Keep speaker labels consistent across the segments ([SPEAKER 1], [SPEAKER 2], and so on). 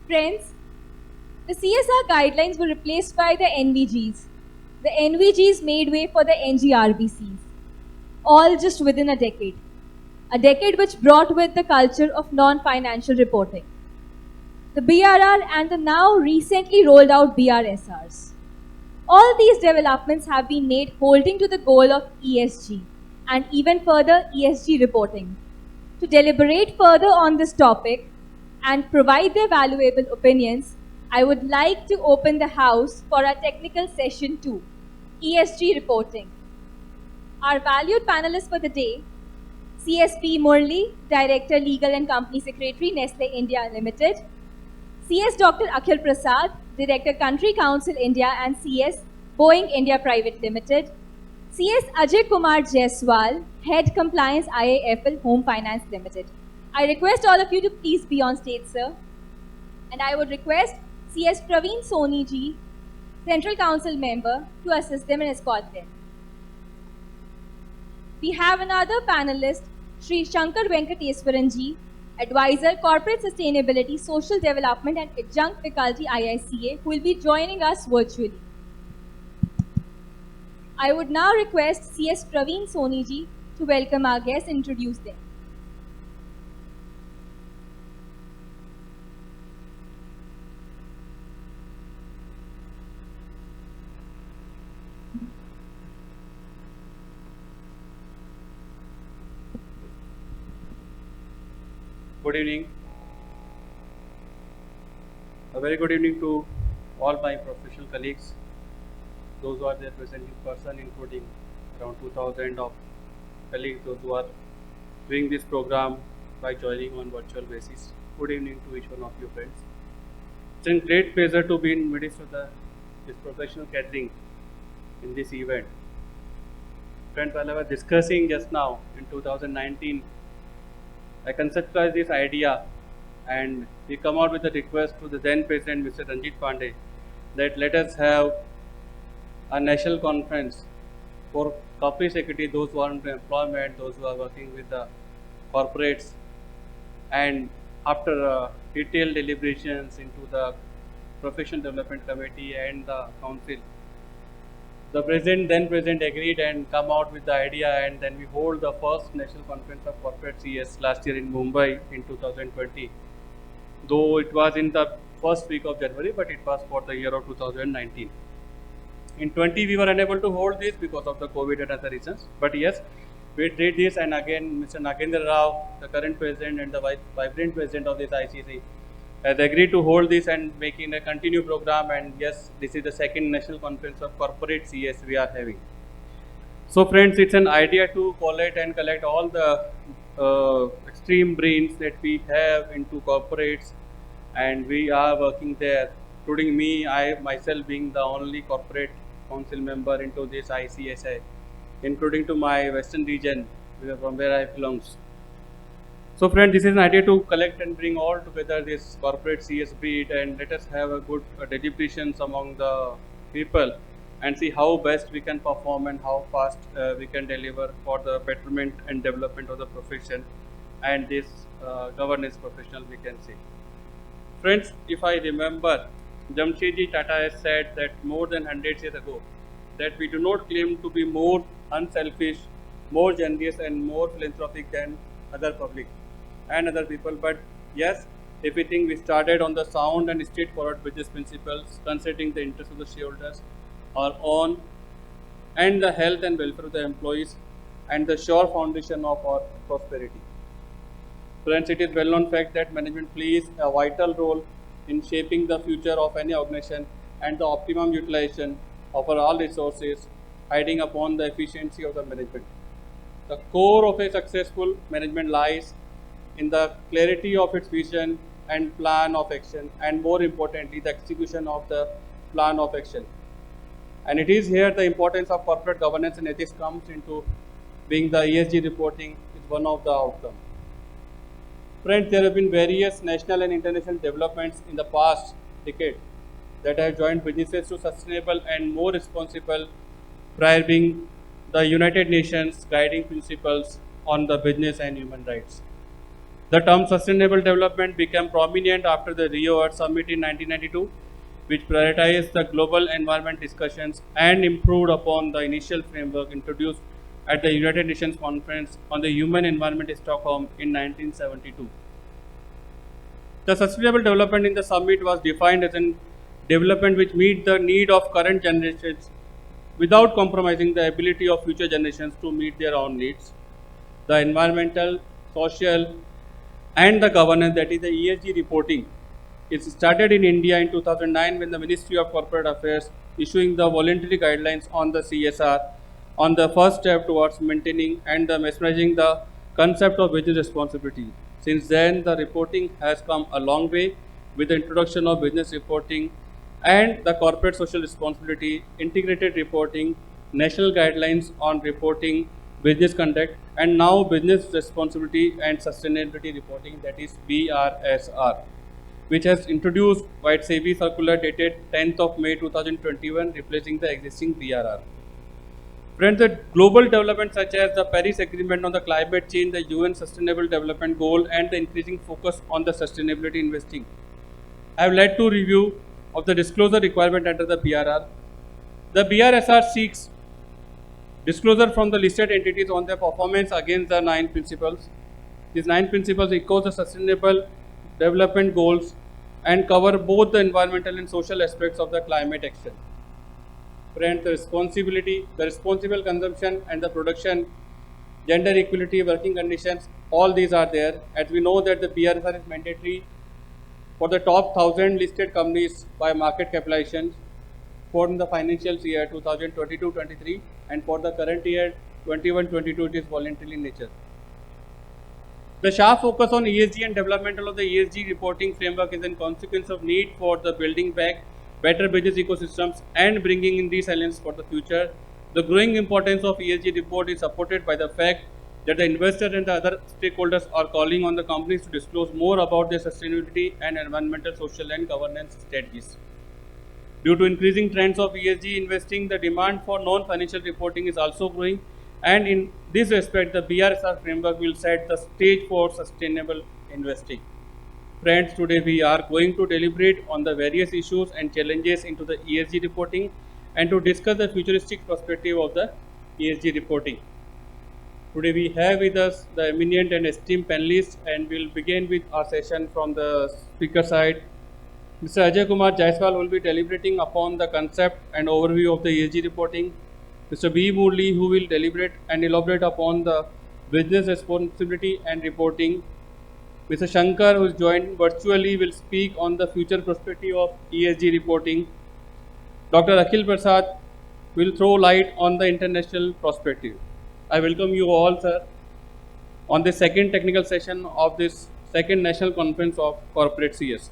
[SPEAKER 1] Friends, the CSR guidelines were replaced by the NVGs. The NVGs made way for the NGRBCs, all just within a decade. A decade which brought with the culture of non-financial reporting. The BRR and the now recently rolled out BRSRs. All these developments have been made holding to the goal of ESG and even further ESG reporting. To deliberate further on this topic and provide their valuable opinions, I would like to open the house for our technical session 2, ESG reporting. Our valued panelists for the day, CSP Murli, Director Legal and Company Secretary, Nestle India Limited, CS Dr. Akhil Prasad, Director Country Council India and CS Boeing India Private Limited, CS Ajay Kumar Jaiswal, Head Compliance IIFL Home Finance Limited. I request all of you to please be on stage, sir. And I would request CS Praveen Soni ji, Central Council member, to assist them and escort them. We have another panelist, Sri Shankar Venkateswaran ji, Advisor, Corporate Sustainability, Social Development and Adjunct Faculty IICA, who will be joining us virtually. I would now request CS Praveen Soni ji to welcome our guests and introduce them.
[SPEAKER 2] Good evening. A very good evening to all my professional colleagues, those who are there present in person, including around 2000 of colleagues, those who are doing this program by joining on virtual basis. Good evening to each one of you friends. It's a great pleasure to be in midst of this professional gathering in this event. Friends, while I was discussing just now in 2019, I conceptualized this idea and we come out with a request to the then President Mr. Ranjit Pandey that let us have a national conference for corporate secretary, those who are in employment, those who are working with the corporates, and after detailed deliberations into the Professional Development Committee and the Council, the then president agreed and come out with the idea, and then we hold the first national conference of corporate CS last year in Mumbai in 2020. Though it was in the first week of January, but it was for the year of 2019. In 20 we were unable to hold this because of the COVID and other reasons. But yes, we did this, and again Mr. Nagendra Rao, the current president and the vibrant president of this ICC, has agreed to hold this and making a continued program, and yes, this is the second national conference of corporate CS we are having. So friends, it's an idea to collect all the extreme brains that we have into corporates, and we are working there, including me, I myself being the only corporate council member into this ICSI, including to my western region from where I belongs. So friends, this is an idea to collect and bring all together this corporate CS breed, and let us have a good deliberations among the people and see how best we can perform and how fast we can deliver for the betterment and development of the profession and this governance professional, we can say. Friends, if I remember, Jamshedji Tata has said that more than 100 years ago that we do not claim to be more unselfish, more generous and more philanthropic than other public and other people, but yes, if we think we started on the sound and straightforward business principles, considering the interests of the shareholders, our own, and the health and welfare of the employees, and the sure foundation of our prosperity. Friends, it is well known fact that management plays a vital role in shaping the future of any organization and the optimum utilization of our all resources, hiding upon the efficiency of the management. The core of a successful management lies in the clarity of its vision and plan of action, and more importantly, the execution of the plan of action. And it is here the importance of corporate governance and ethics comes into being. The ESG reporting is one of the outcomes. Friends, there have been various national and international developments in the past decade that have joined businesses to sustainable and more responsible, prior being the United Nations guiding principles on the business and human rights. The term sustainable development became prominent after the Rio Earth Summit in 1992, which prioritized the global environment discussions and improved upon the initial framework introduced at the United Nations Conference on the Human Environment in Stockholm in 1972. The sustainable development in the summit was defined as a development which meets the need of current generations without compromising the ability of future generations to meet their own needs. The environmental, social, and the governance, that is the ESG reporting, it started in India in 2009 when the Ministry of Corporate Affairs issuing the voluntary guidelines on the CSR on the first step towards maintaining and mesmerizing the concept of business responsibility. Since then, the reporting has come a long way with the introduction of business reporting and the corporate social responsibility, integrated reporting, national guidelines on reporting, business conduct, and now business responsibility and sustainability reporting, that is BRSR, which has introduced by SEBI circular dated 10th of May 2021, replacing the existing BRR. Friends, the global developments such as the Paris Agreement on the climate change, the UN Sustainable Development Goal, and the increasing focus on the sustainability investing have led to review of the disclosure requirement under the BRR. The BRSR seeks disclosure from the listed entities on their performance against the 9 principles. These 9 principles echo the sustainable development goals and cover both the environmental and social aspects of the climate action. Friends, the responsible consumption and the production, gender equality, working conditions, all these are there. As we know that the BRSR is mandatory for the top 1000 listed companies by market capitalization for the financial year 2022-23, and for the current year 21-22 it is voluntary in nature. The sharp focus on ESG and developmental of the ESG reporting framework is in consequence of need for the building back better business ecosystems and bringing in resilience for the future. The growing importance of ESG report is supported by the fact that the investors and the other stakeholders are calling on the companies to disclose more about their sustainability and environmental, social and governance strategies. Due to increasing trends of ESG investing, the demand for non-financial reporting is also growing, and in this respect, the BRSR framework will set the stage for sustainable investing. Friends, today we are going to deliberate on the various issues and challenges into the ESG reporting and to discuss the futuristic perspective of the ESG reporting. Today we have with us the eminent and esteemed panelists, and we'll begin with our session from the speaker side. Mr. Ajay Kumar Jaiswal will be deliberating upon the concept and overview of the ESG reporting. Mr. B. Murli, who will deliberate and elaborate upon the business responsibility and reporting. Mr. Shankar, who is joined virtually, will speak on the future perspective of ESG reporting. Dr. Akhil Prasad will throw light on the international perspective. I welcome you all, sir, on the second technical session of this second National Conference of Corporate CS.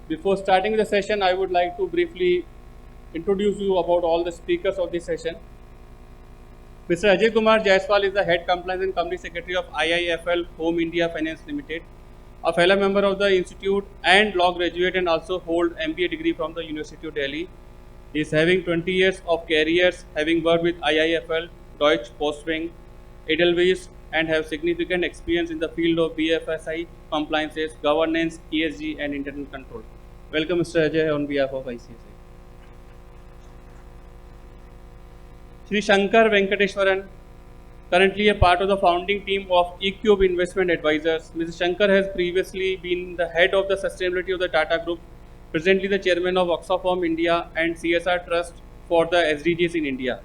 [SPEAKER 2] Before starting the session, I would like to briefly introduce you about all the speakers of this session. Mr. Ajay Kumar Jaiswal is the Head Compliance and Company Secretary of IIFL Home India Finance Limited, a fellow member of the Institute and law graduate, and also hold MBA degree from the University of Delhi. He is having 20 years of careers, having worked with IIFL, Deutsche Postbank, Edelweiss, and have significant experience in the field of BFSI, compliances, governance, ESG, and internal control. Welcome, Mr. Ajay, on behalf of ICSI. Shri Shankar Venkateshwaran, currently a part of the founding team of eCube Investment Advisors. Mr. Shankar has previously been the head of the sustainability of the Tata Group, presently the chairman of Oxfam India and CSR Trust for the SDGs in India.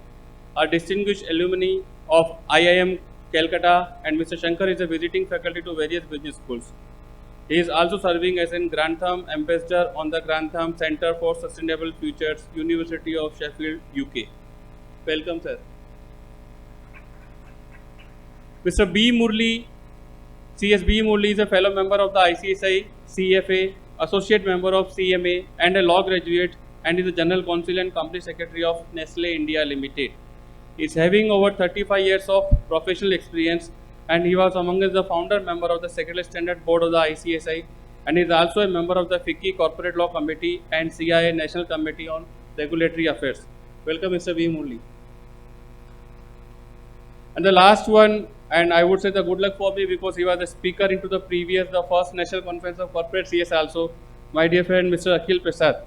[SPEAKER 2] A distinguished alumni of IIM Calcutta, and Mr. Shankar is a visiting faculty to various business schools. He is also serving as a Grantham Ambassador on the Grantham Centre for Sustainable Futures, University of Sheffield, UK. Welcome, sir. Mr. B. Murli, CSB Murli is a fellow member of the ICSI, CFA, associate member of CMA, and a law graduate, and is the General Counsel and Company Secretary of Nestle India Limited. He is having over 35 years of professional experience, and he was among the founder member of the Secretarial Standard Board of the ICSI, and is also a member of the FICCI Corporate Law Committee and CIA National Committee on Regulatory Affairs. Welcome, Mr. B. Murli. And the last one, And I would say the good luck for me because he was the speaker into the first National Conference of Corporate CS also, my dear friend Mr. Akhil Prasad.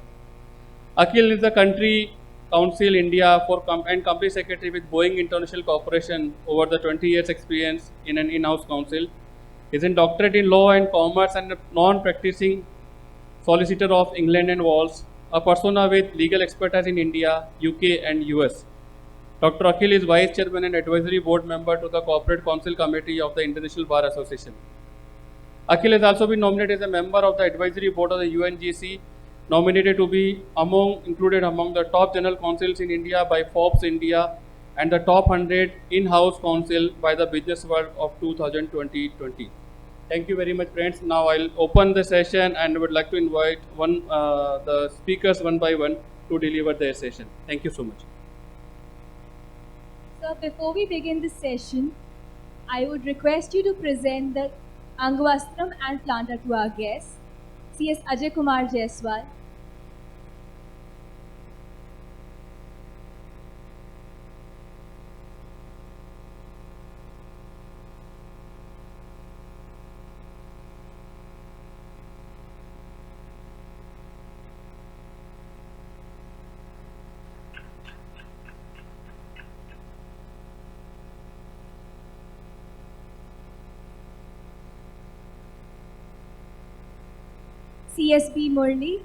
[SPEAKER 2] Akhil is the country council India and company secretary with Boeing International Corporation over the 20 years experience in an in-house council. He is a doctorate in law and commerce and a non-practicing solicitor of England and Wales, a persona with legal expertise in India, UK and US. Dr. Akhil is Vice Chairman and Advisory Board Member to the Corporate Council Committee of the International Bar Association. Akhil has also been nominated as a member of the Advisory Board of the UNGC, nominated to be included among the top general counsels in India by Forbes India and the top 100 in-house counsel by the Business World of 2020. Thank you very much, friends. Now I'll open the session and would like to invite the speakers one by one to deliver their session. Thank you so much.
[SPEAKER 1] So before we begin this session, I would request you to present the Angvastram and planter to our guests, CS Ajay Kumar Jaiswal. CSB Murli.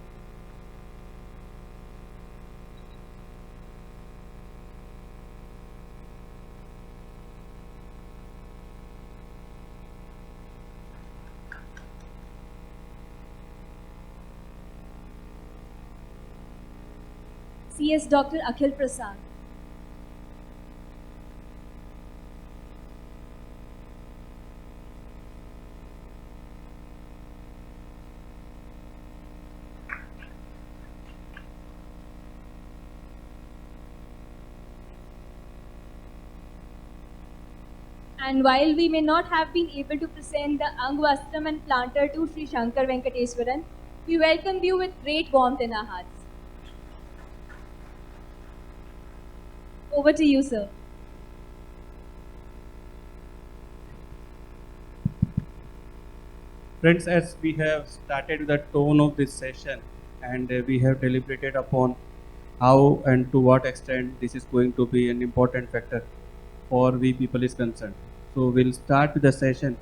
[SPEAKER 1] CS Dr. Akhil Prasad. And while we may not have been able to present the Angvastram and planter to Sri Shankar Venkateswaran, we welcome you with great warmth in our hearts. Over to you, sir.
[SPEAKER 2] Friends, as we have started with the tone of this session and we have deliberated upon how and to what extent this is going to be an important factor for we people is concerned. So we'll start with the session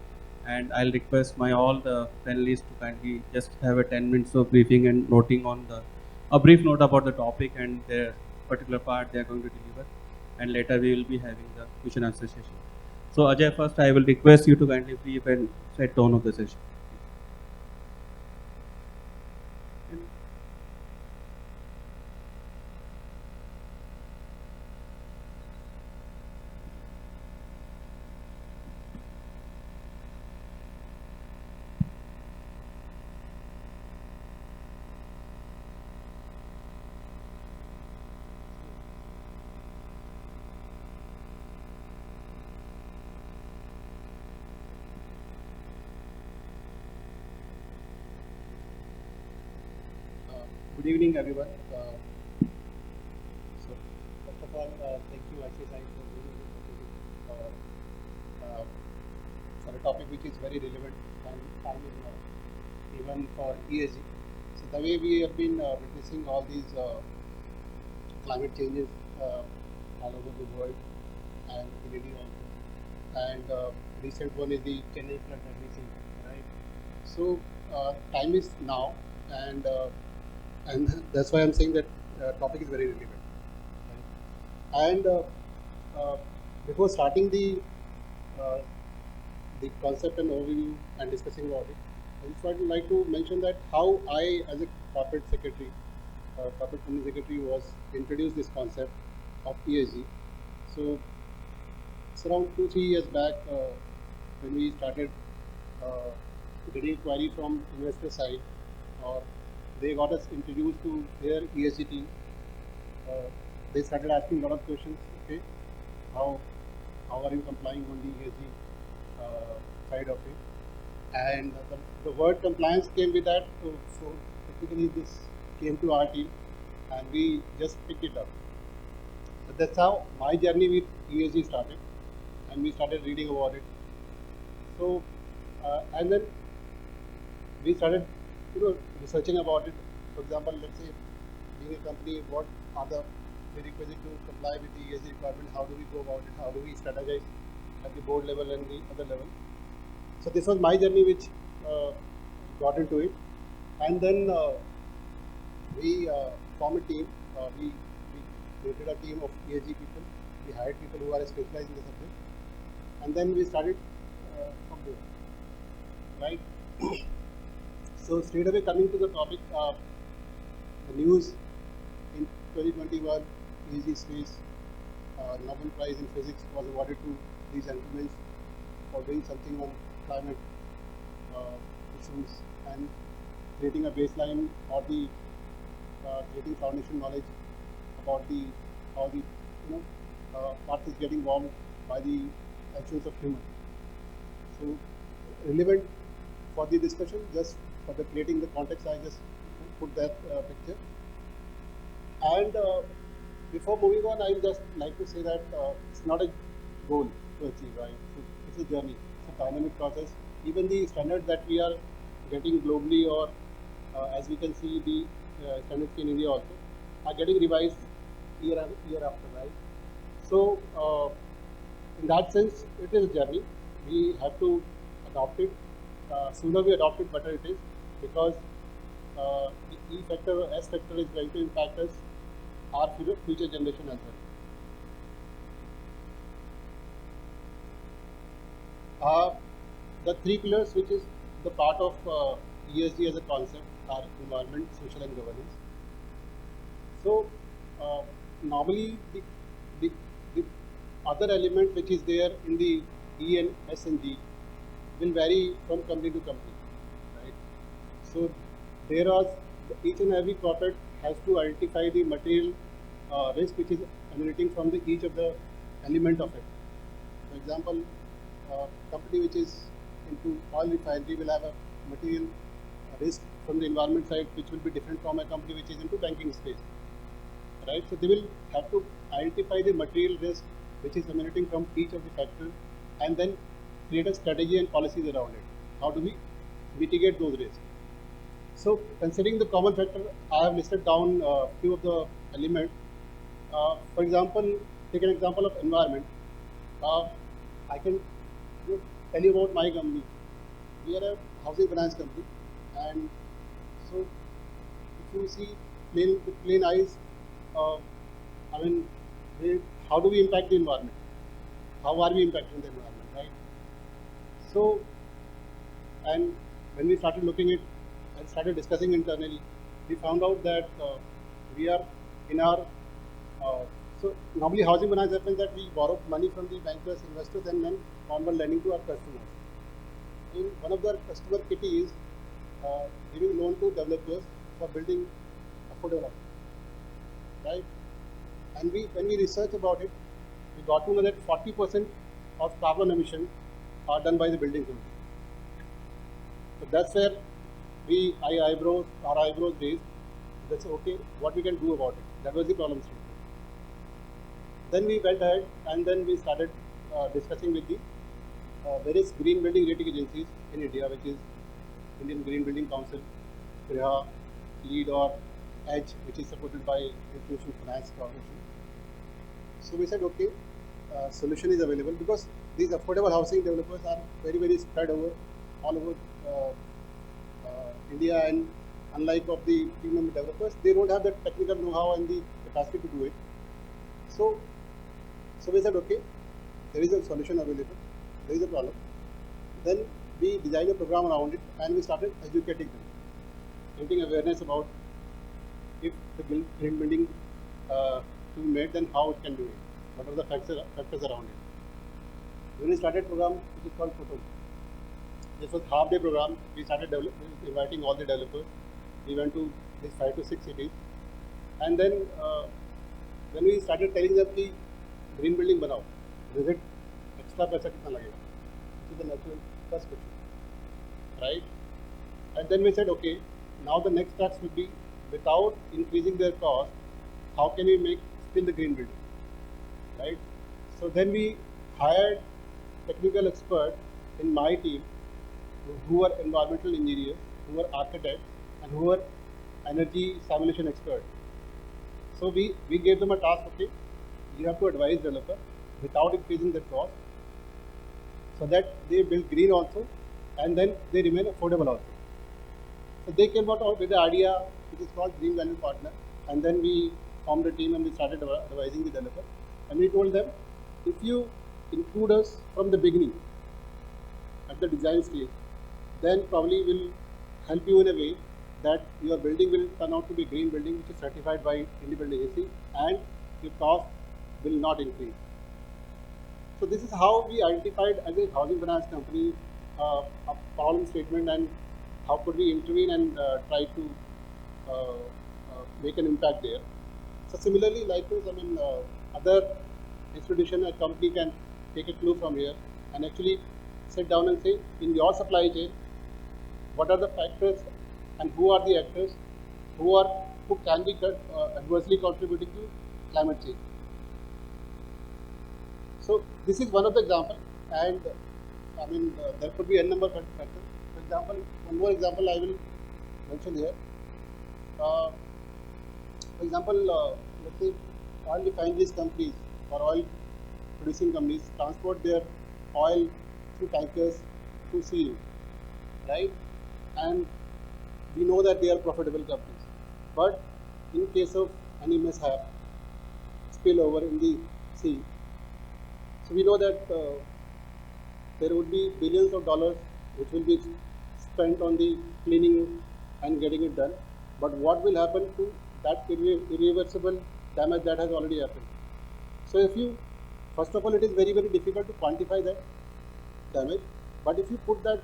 [SPEAKER 2] and I'll request all the panelists to kindly just have a 10 minutes of briefing and noting on a brief note about the topic and their particular part they are going to deliver, and later we will be having the question answer session. So Ajay, first I will request you to kindly brief and set tone of the session.
[SPEAKER 3] Good evening, everyone. So, first of all, thank you, ICSI, for a topic which is very relevant and timely, even for ESG. So, the way we have been witnessing all these climate changes all over the world and in India also, and recent one is the Chennai flood that we see, right? So, time is now, and that's why I'm saying that topic is very relevant. Right? And before starting the concept and overview and discussing about it, I just would like to mention that how I, as a corporate secretary, corporate company secretary, was introduced this concept of ESG. So it's around 2-3 years back when we started getting inquiry from investor side, or they got us introduced to their ESG team. They started asking a lot of questions. Okay, how are you complying on the ESG side of it? And the word compliance came with that. So technically, this came to our team, and we just picked it up. But that's how my journey with ESG started. and we started reading about it. So, and then we started, researching about it. For example, let's say, being a company, what are the prerequisites to comply with the ESG requirement? How do we go about it? How do we strategize at the board level and the other level? So this was my journey, which got into it, and then we formed a team. We created a team of ESG people. We hired people who are specialized in the subject, and then we started from there. Right. So straight away coming to the topic, the news in 2021, ESG space, Nobel Prize in Physics was awarded to these gentlemen for doing something on climate issues and creating a baseline or the creating foundation knowledge about how the Earth is getting warmed by the actions of human. So relevant for the discussion, just for the creating the context, I just put that picture. And before moving on, I would just like to say that it's not a goal to achieve, right? It's a journey, it's a dynamic process. Even the standards that we are getting globally, or as we can see, the standards in India also are getting revised year after, right? So, in that sense, it is a journey. We have to adopt it. Sooner we adopt it, better it is, because the E factor, S factor is going to impact us, our future generation as well. The three pillars, which is the part of ESG as a concept, are environment, social, and governance. So, normally the other element which is there in the E and S and G will vary from company to company, right? So, there are each and every corporate has to identify the material risk which is emanating from each of the element of it. For example, company which is into oil refinery will have a material risk from the environment side, which will be different from a company which is into banking space, right? So they will have to identify the material risk which is emanating from each of the factors, and then create a strategy and policies around it. How do we mitigate those risks? So, considering the common factor, I have listed down a few of the elements. For example, take an example of environment. I can tell you about my company. We are a housing finance company, and so if you see with plain eyes, I mean, how do we impact the environment? How are we impacting the environment, right? So, and when we started looking at and started discussing internally, we found out that we are in our so normally housing finance happens that we borrow money from the bankers, investors, and then normal lending to our customers. In one of the customer kitty is giving loan to developers for building affordable, right? And when we research about it, we got to know that 40% of carbon emission are done by the building company. So that's where our eyebrows raised. That's okay, what we can do about it. That was the problem statement. Then we went ahead and then we started discussing with the various green building rating agencies in India, which is Indian Green Building Council, GRIHA, LEED, or EDGE, which is supported by Institutional Finance Corporation. So we said, okay, solution is available, because these affordable housing developers are very, very spread all over India, and unlike of the premium developers, they don't have the technical know-how and the capacity to do it. So we said, okay, there is a solution available, there is a problem. Then we designed a program around it, and we started educating them, creating awareness about if the green building to be made, then how it can do it, what are the factors around it. When we started program, which is called Photo. This was half-day program. We started inviting all the developers. We went to these 5 to 6 cities, and then when we started telling them the green building banao, visit extra paisa kitna lagega, which is the natural first question, right? And then we said, okay, now the next steps will be, without increasing their cost, how can we make still the green building, right? So then we hired technical experts in my team who are environmental engineers, who are architects, and who are energy simulation experts. So we gave them a task, okay, you have to advise developer without increasing the cost so that they build green also and then they remain affordable also. So they came out with the idea which is called Green Value Partner, and then we formed a team and we started advising the developer. And we told them, if you include us from the beginning at the design stage, then probably will help you in a way that your building will turn out to be green building which is certified by independent agency and your cost will not increase. So this is how we identified as a housing finance company a problem statement and how could we intervene and try to make an impact there. So similarly, likewise, I mean, other institution or company can take a clue from here and actually sit down and say, in your supply chain, what are the factors and who are the actors who can be adversely contributing to climate change. So this is one of the examples, and I mean there could be n number of factors. For example, one more example I will mention here. For example, let's say oil refineries companies or oil producing companies transport their oil through tankers to sea, right? And we know that they are profitable companies. But in case of any mishap, spillover in the sea, so we know that there would be billions of dollars which will be spent on the cleaning and getting it done. But what will happen to that irreversible damage that has already happened? So if you, first of all, it is very, very difficult to quantify that damage. But if you put that,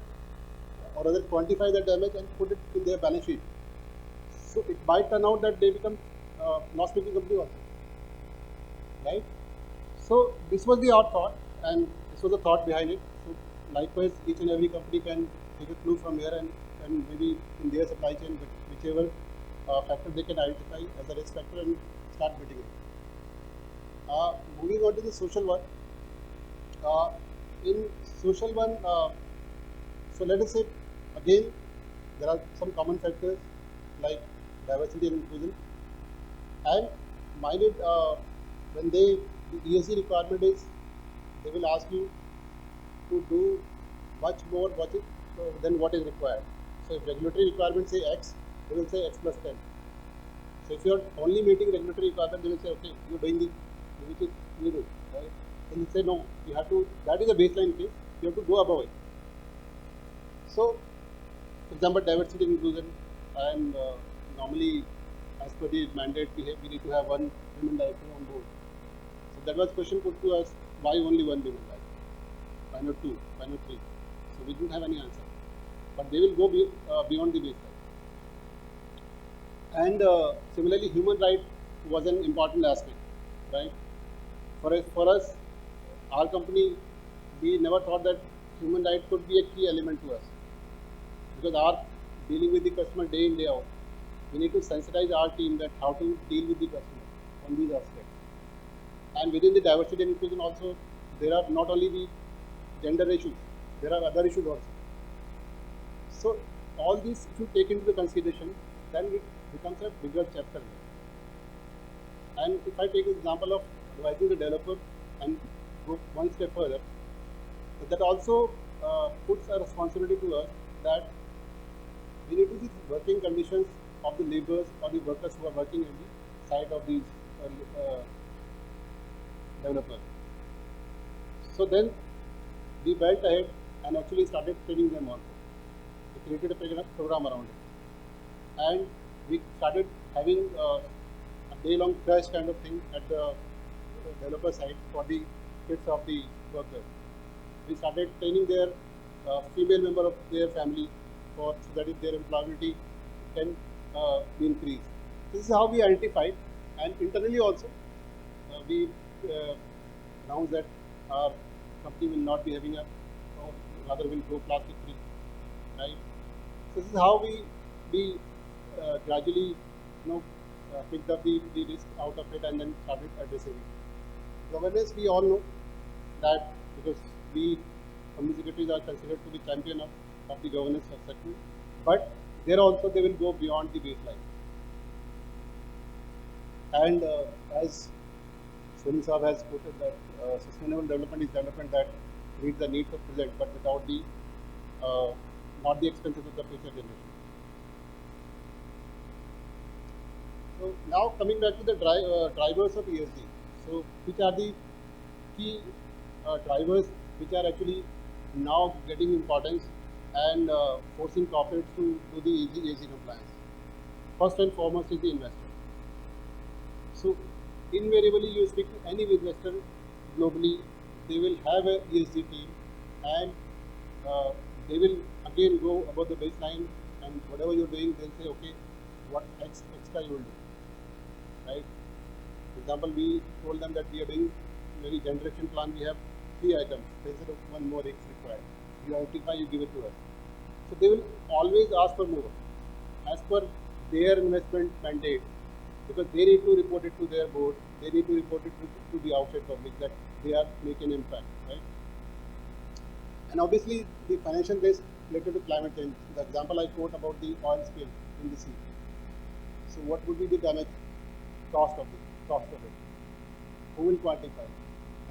[SPEAKER 3] or rather quantify that damage and put it in their balance sheet, so it might turn out that they become loss-making company also, right? So this was our thought, and this was the thought behind it. So likewise, each and every company can take a clue from here and maybe in their supply chain, whichever factor they can identify as a risk factor and start bidding it. Moving on to the social one. In social one, so let us say again there are some common factors like diversity and inclusion, and mind it, when the ESG requirement is, they will ask you to do much more than what is required. So if regulatory requirements say X, they will say X plus 10. So if you are only meeting regulatory requirements, they will say, okay, you are doing the which is needed, right? And they say no, you have to, that is a baseline case, you have to go above it. So, for example, diversity and inclusion, and normally as per the mandate we need to have one women director on board. So that was question put to us, why only one women director? Why not two? Why not three? So we didn't have any answer. But they will go beyond the baseline. And similarly, human rights was an important aspect, right? For us, our company, we never thought that human rights could be a key element to us, because our dealing with the customer day in, day out, we need to sensitize our team that how to deal with the customer on these aspects. And within the diversity and inclusion also, there are not only the gender issues, there are other issues also. So all these, if you take into the consideration, then it becomes a bigger chapter. And if I take an example of advising the developer and go one step further, that also puts a responsibility to us that we need to see the working conditions of the laborers or the workers who are working in the site of these developers. So then we went ahead and actually started training them also. We created a program around it. And we started having a day-long crash kind of thing at the developer site for the kids of the workers. We started training their female member of their family so that if their employability can be increased. This is how we identified, and internally also we announced that our company will not be having or rather will go plastic free, right? So this is how we gradually, picked up the risk out of it and then started addressing it. Governance, we all know that because we company secretaries are considered to be champion of the governance of sector, but there also they will go beyond the baseline. And as Sunil Saab has quoted that sustainable development is development that meets the needs of present, but without the not the expenses of the future generation. So now coming back to the drivers of ESG. So which are the key drivers which are actually now getting importance and forcing corporates to do the ESG compliance. First and foremost is the investor. So invariably you speak to any investor globally, they will have a ESG team and they will again go above the baseline and whatever you're doing, they'll say, okay, what extra you will do, right? For example, we told them that we are doing very generation plan, we have 3 items, instead of 1 more is required. You identify, you give it to us. So they will always ask for more as per their investment mandate, because they need to report it to their board, they need to report it to the outside public that they are making impact, right? And obviously the financial risk related to climate change. The example I quote about the oil spill in the sea. So what would be the damage cost of it? Who will quantify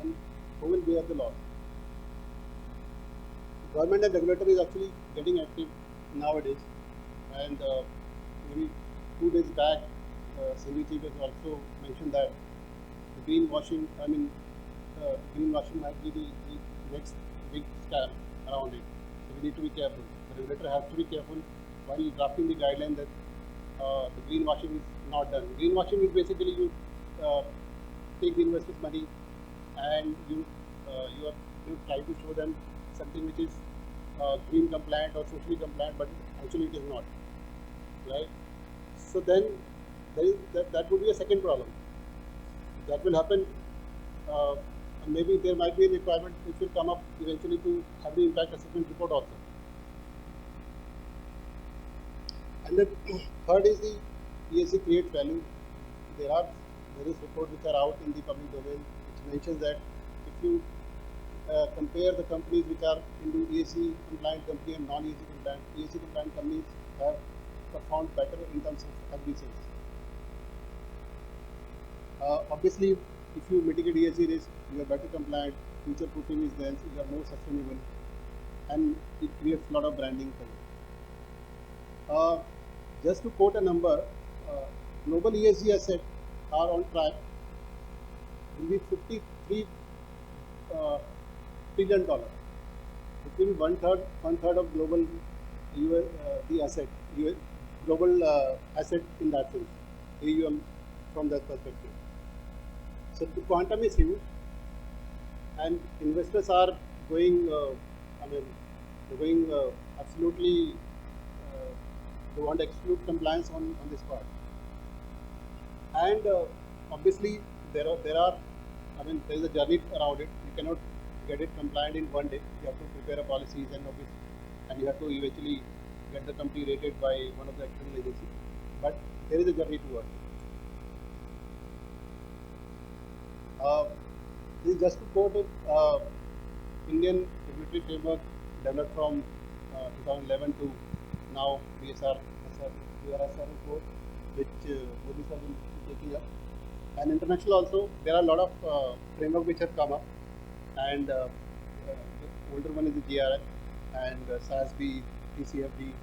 [SPEAKER 3] and who will bear the loss? Government and regulator is actually getting active nowadays, and maybe 2 days back, Singh Chief has also mentioned that the greenwashing, greenwashing might be the next big scam around it. So we need to be careful. The regulator has to be careful while drafting the guideline that the greenwashing is not done. Greenwashing is basically you take the investors' money and you try to show them something which is green compliant or socially compliant, but actually it is not, right? So then that would be a second problem. That will happen. Maybe there might be a requirement which will come up eventually to have the impact assessment report also. And then third is the ESG creates value. There are various reports which are out in the public domain which mentions that if you compare the companies which are into ESG compliant company and ESG compliant companies have performed better in terms of efficiency. Obviously, if you mitigate ESG risk, you are better compliant, future proofing is there, you are more sustainable, and it creates a lot of branding for you. Just to quote a number, global ESG assets are on track will be $53 trillion. It will be one third of global the asset, global asset in that sense, AUM from that perspective. So the quantum is huge, and investors are going, absolutely, they want to exclude compliance on this part. And obviously there is a journey around it. You cannot get it compliant in one day. You have to prepare a policies and you have to eventually get the company rated by one of the external agencies. But there is a journey towards it. This is just to quote it, Indian regulatory framework developed from 2011 to now BSR report, which Modi sir will be taking up. And international also, there are a lot of framework which have come up, and the older one is the GRI and SASB, TCFD,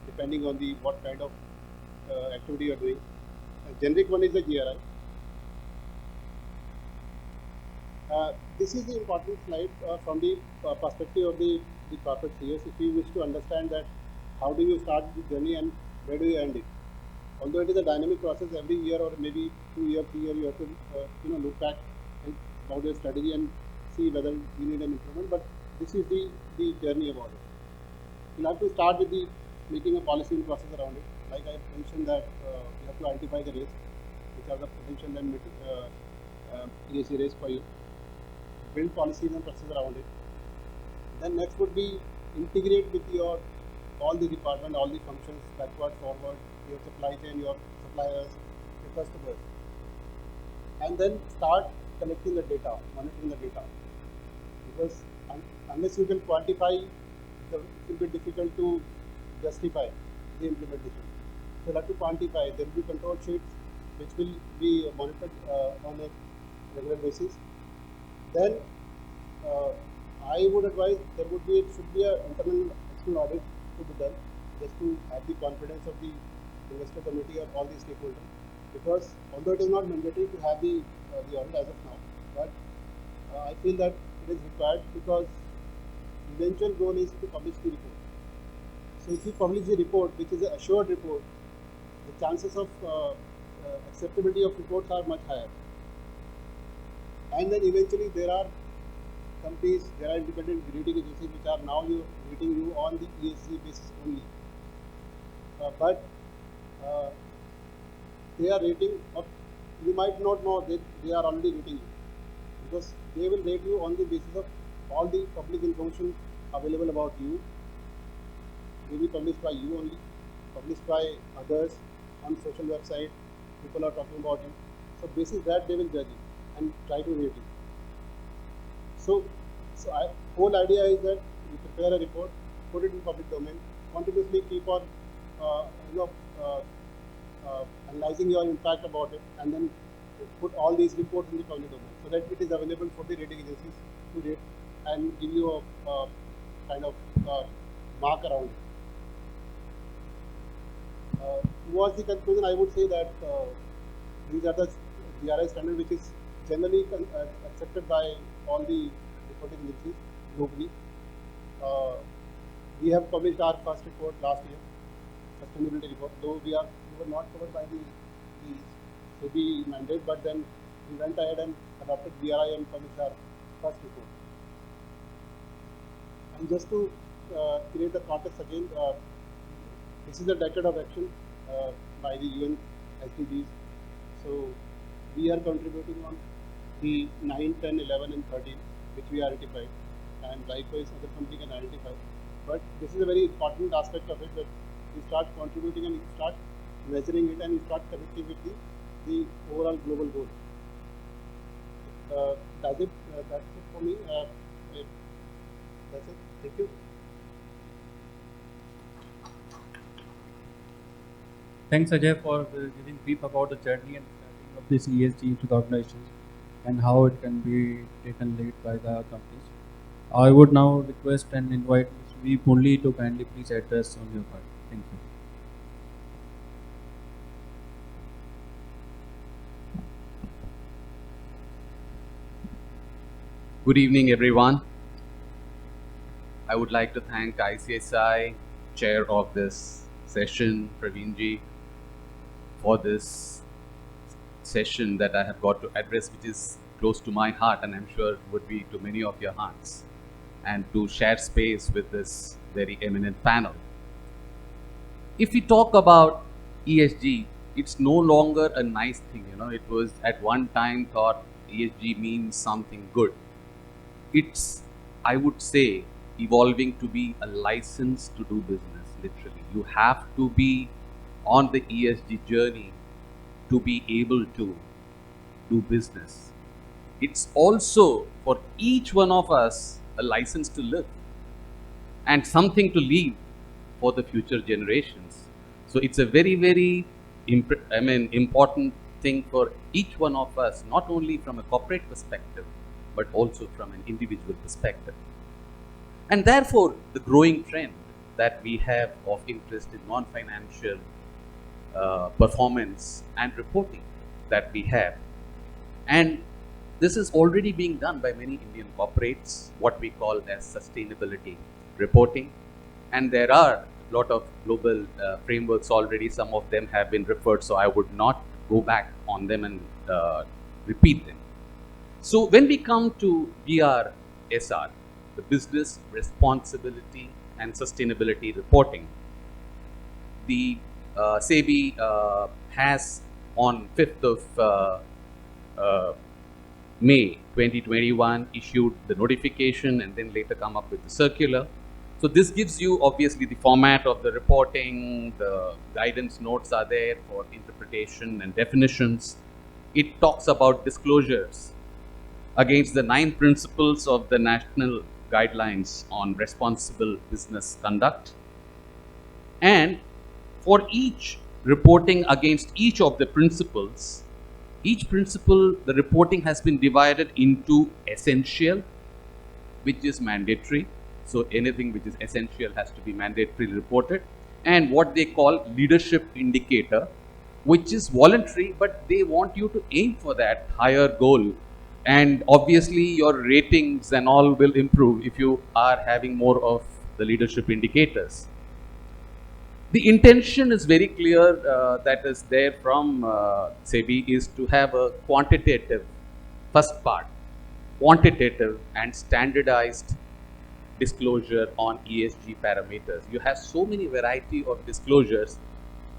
[SPEAKER 3] depending on the what kind of activity you are doing. Generic one is the GRI. This is the important slide from the perspective of the corporate CEOs. If you wish to understand that how do you start the journey and where do you end it. Although it is a dynamic process, every year or maybe 2 years, 3 years, you have to look back about your strategy and see whether you need an improvement. But this is the journey about it. You have to start with the making a policy and process around it. Like I mentioned that you have to identify the risks, which are the potential and ESG risk for you. Build policies and process around it. Then next would be integrate with your all the department, all the functions, backward, forward, your supply chain, your suppliers, your customers, and then start collecting the data, monitoring the data. Because unless you can quantify, it will be difficult to justify the implementation. So you have to quantify. There will be control sheets which will be monitored on a regular basis. Then I would advise should be an internal external audit to be done, just to have the confidence of the investor committee or all the stakeholders. Because although it is not mandatory to have the audit as of now, but I feel that it is required, because eventual goal is to publish the report. So if you publish the report, which is an assured report, the chances of acceptability of reports are much higher. And then eventually there are companies, there are independent rating agencies which are now rating you on the ESG basis only. But they are rating, or you might not know that they are already rating you, because they will rate you on the basis of all the public information available about you, maybe published by you only, published by others on social website, people are talking about you. So basis that they will judge you and try to rate you. So whole idea is that you prepare a report, put it in public domain, continuously keep on analyzing your impact about it, and then put all these reports in the public domain, so that it is available for the rating agencies to rate and give you a kind of mark around it. Towards the conclusion, I would say that these are the GRI standard which is generally accepted by all the reporting agencies globally. We have published our first report last year, sustainability report, though we were not covered by the SEBI mandate, but then we went ahead and adopted GRI and published our first report. And just to create the context again, this is a decade of action by the UN SDGs. So we are contributing on the 9, 10, 11 and 13, which we identified, and likewise other companies can identify. But this is a very important aspect of it, that you start contributing and you start measuring it, and you start connecting with the overall global goal. That's it for me. That's it. Thank you.
[SPEAKER 2] Thanks, Ajay, for giving brief about the journey and starting of this ESG into the organizations and how it can be taken lead by the companies. I would now request and invite Mr. V. Punli to kindly please address on your part. Thank you.
[SPEAKER 4] Good evening, everyone. I would like to thank ICSI, chair of this session, Praveenji, for this session that I have got to address, which is close to my heart, and I'm sure would be to many of your hearts, and to share space with this very eminent panel. If we talk about ESG, it's no longer a nice thing. It was at one time thought ESG means something good. It's, I would say, evolving to be a license to do business, literally. You have to be on the ESG journey to be able to do business. It's also for each one of us a license to live and something to leave for the future generations. So it's a very, very important thing for each one of us, not only from a corporate perspective, but also from an individual perspective. And therefore, the growing trend that we have of interest in non-financial performance and reporting that we have. And this is already being done by many Indian corporates, what we call as sustainability reporting. And there are a lot of global frameworks already. Some of them have been referred, so I would not go back on them and repeat them. So when we come to BRSR, the Business Responsibility and Sustainability Reporting, the SEBI has on 5th of May 2021 issued the notification and then later come up with the circular. So this gives you obviously the format of the reporting, the guidance notes are there for interpretation and definitions. It talks about disclosures against the 9 principles of the National guidelines on responsible business conduct. And for each reporting against each of the principles, each principle, the reporting has been divided into essential, which is mandatory. So anything which is essential has to be mandatorily reported, and what they call leadership indicator, which is voluntary, but they want you to aim for that higher goal. And obviously your ratings and all will improve if you are having more of the leadership indicators. The intention is very clear, that is there from SEBI, is to have a quantitative, first part, quantitative and standardized disclosure on ESG parameters. You have so many variety of disclosures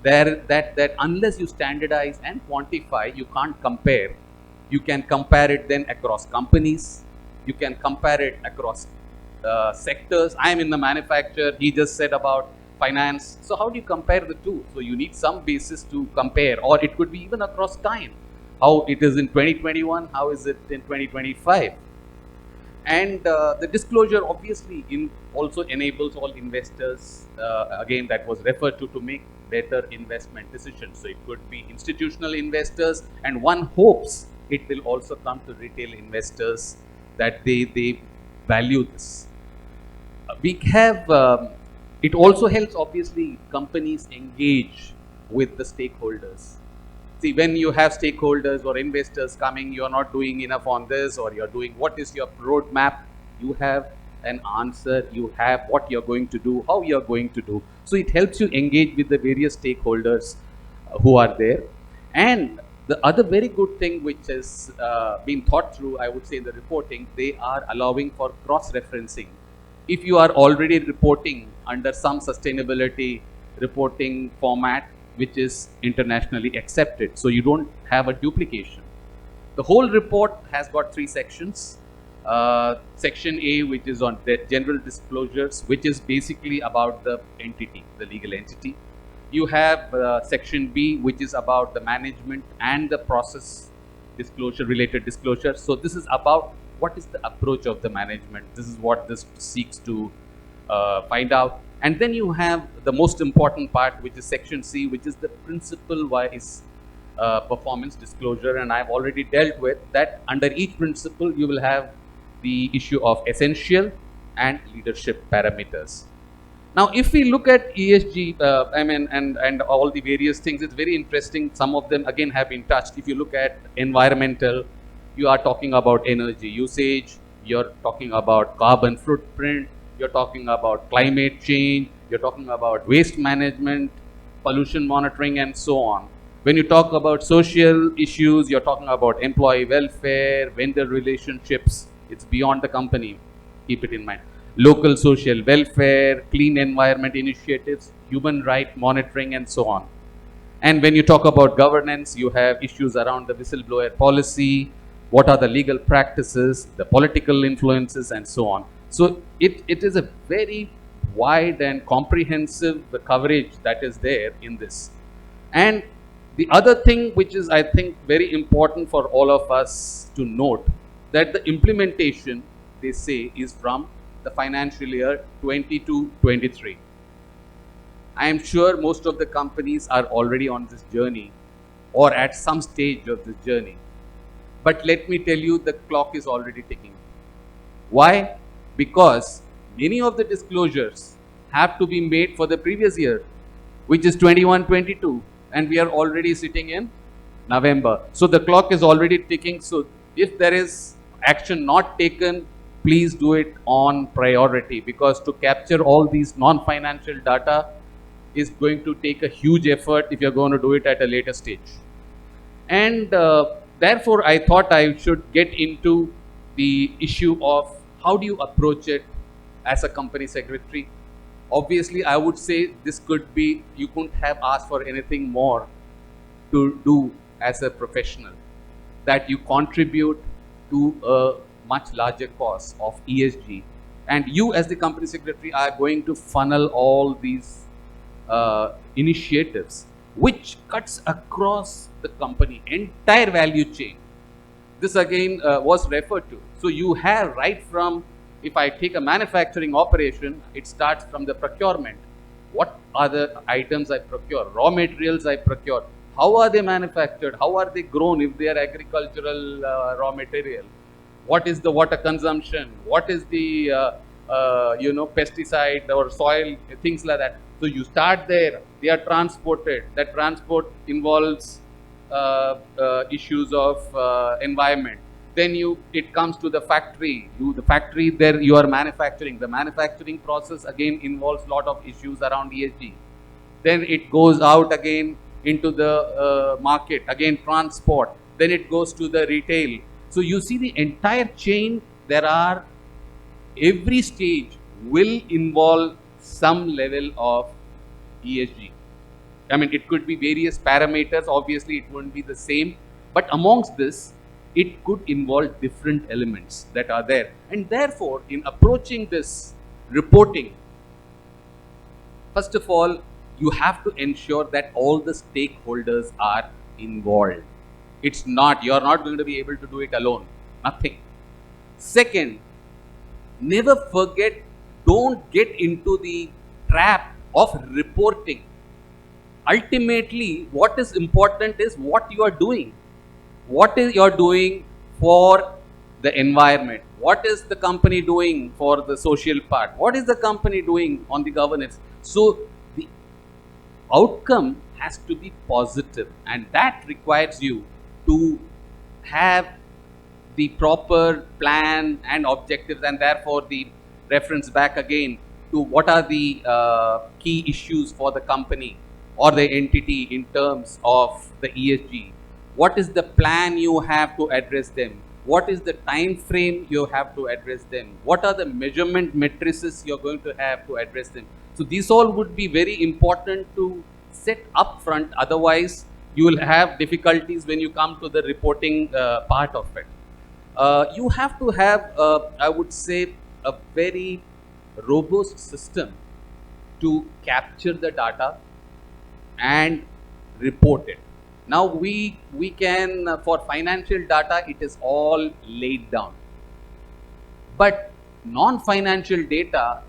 [SPEAKER 4] there that unless you standardize and quantify, you can't compare. You can compare it then across companies, you can compare it across sectors. I am in the manufacture, he just said about finance. So how do you compare the two? So you need some basis to compare, or it could be even across time. How it is in 2021, how is it in 2025? And the disclosure obviously also enables all investors, again that was referred to make better investment decisions. So it could be institutional investors, and one hopes it will also come to retail investors, that they value this. We have, it also helps obviously companies engage with the stakeholders. See, when you have stakeholders or investors coming, you're not doing enough on this, or you're doing, what is your roadmap? You have an answer, you have what you're going to do, how you're going to do. So it helps you engage with the various stakeholders who are there. And the other very good thing which has been thought through, I would say, in the reporting, they are allowing for cross-referencing. If you are already reporting under some sustainability reporting format, which is internationally accepted, so you don't have a duplication. The whole report has got 3 sections. Section A, which is on the general disclosures, which is basically about the entity, the legal entity. You have section B, which is about the management and the process disclosure, related disclosure. So this is about what is the approach of the management. This is what this seeks to find out. And then you have the most important part, which is section C, which is the principle-wise performance disclosure. And I've already dealt with that. Under each principle, you will have the issue of essential and leadership parameters. Now, if we look at ESG, and all the various things, it's very interesting. Some of them again have been touched. If you look at environmental, you are talking about energy usage, you're talking about carbon footprint, you're talking about climate change, you're talking about waste management, pollution monitoring, and so on. When you talk about social issues, you're talking about employee welfare, vendor relationships. It's beyond the company. Keep it in mind. Local social welfare, clean environment initiatives, human right monitoring, and so on. And when you talk about governance, you have issues around the whistleblower policy, what are the legal practices, the political influences, and so on. So it is a very wide and comprehensive coverage that is there in this. And the other thing which is, I think, very important for all of us to note, that the implementation, they say, is from the financial year 22-23. I am sure most of the companies are already on this journey or at some stage of this journey. But let me tell you, the clock is already ticking. Why? Because many of the disclosures have to be made for the previous year, which is 21-22, and we are already sitting in November. So the clock is already ticking. So if there is action not taken, please do it on priority, because to capture all these non-financial data is going to take a huge effort if you're going to do it at a later stage. And therefore, I thought I should get into the issue of how do you approach it as a company secretary. Obviously, I would say this could be, you couldn't have asked for anything more to do as a professional, that you contribute to a much larger cause of ESG. And you as the company secretary are going to funnel all these initiatives, which cuts across the company, entire value chain. This again was referred to. So you have right from if I take a manufacturing operation, it starts from the procurement. What are the items I procure? Raw materials I procure. How are they manufactured? How are they grown if they are agricultural raw material? What is the water consumption? What is the pesticide or soil, things like that. So you start there. They are transported. That transport involves issues of environment. Then it comes to the factory. The factory there you are manufacturing. The manufacturing process again involves lot of issues around ESG. Then it goes out again into the market, again transport. Then it goes to the retail. So you see the entire chain. There are every stage will involve some level of ESG. I mean, it could be various parameters. Obviously, it won't be the same. But amongst this, it could involve different elements that are there. And therefore, in approaching this reporting, first of all, you have to ensure that all the stakeholders are involved. It's not, you're not going to be able to do it alone. Nothing. Second, never forget, don't get into the trap of reporting. Ultimately, what is important is what you are doing. What is you're doing for the environment? What is the company doing for the social part? What is the company doing on the governance? So the outcome has to be positive, and that requires you to have the proper plan and objectives, and therefore the reference back again to what are the key issues for the company or the entity in terms of the ESG. What is the plan you have to address them? What is the time frame you have to address them? What are the measurement matrices you're going to have to address them? So these all would be very important to set up front. Otherwise, you will have difficulties when you come to the reporting part of it. You have to have, I would say, a very robust system to capture the data and report it. Now we can, for financial data, it is all laid down. But non-financial data,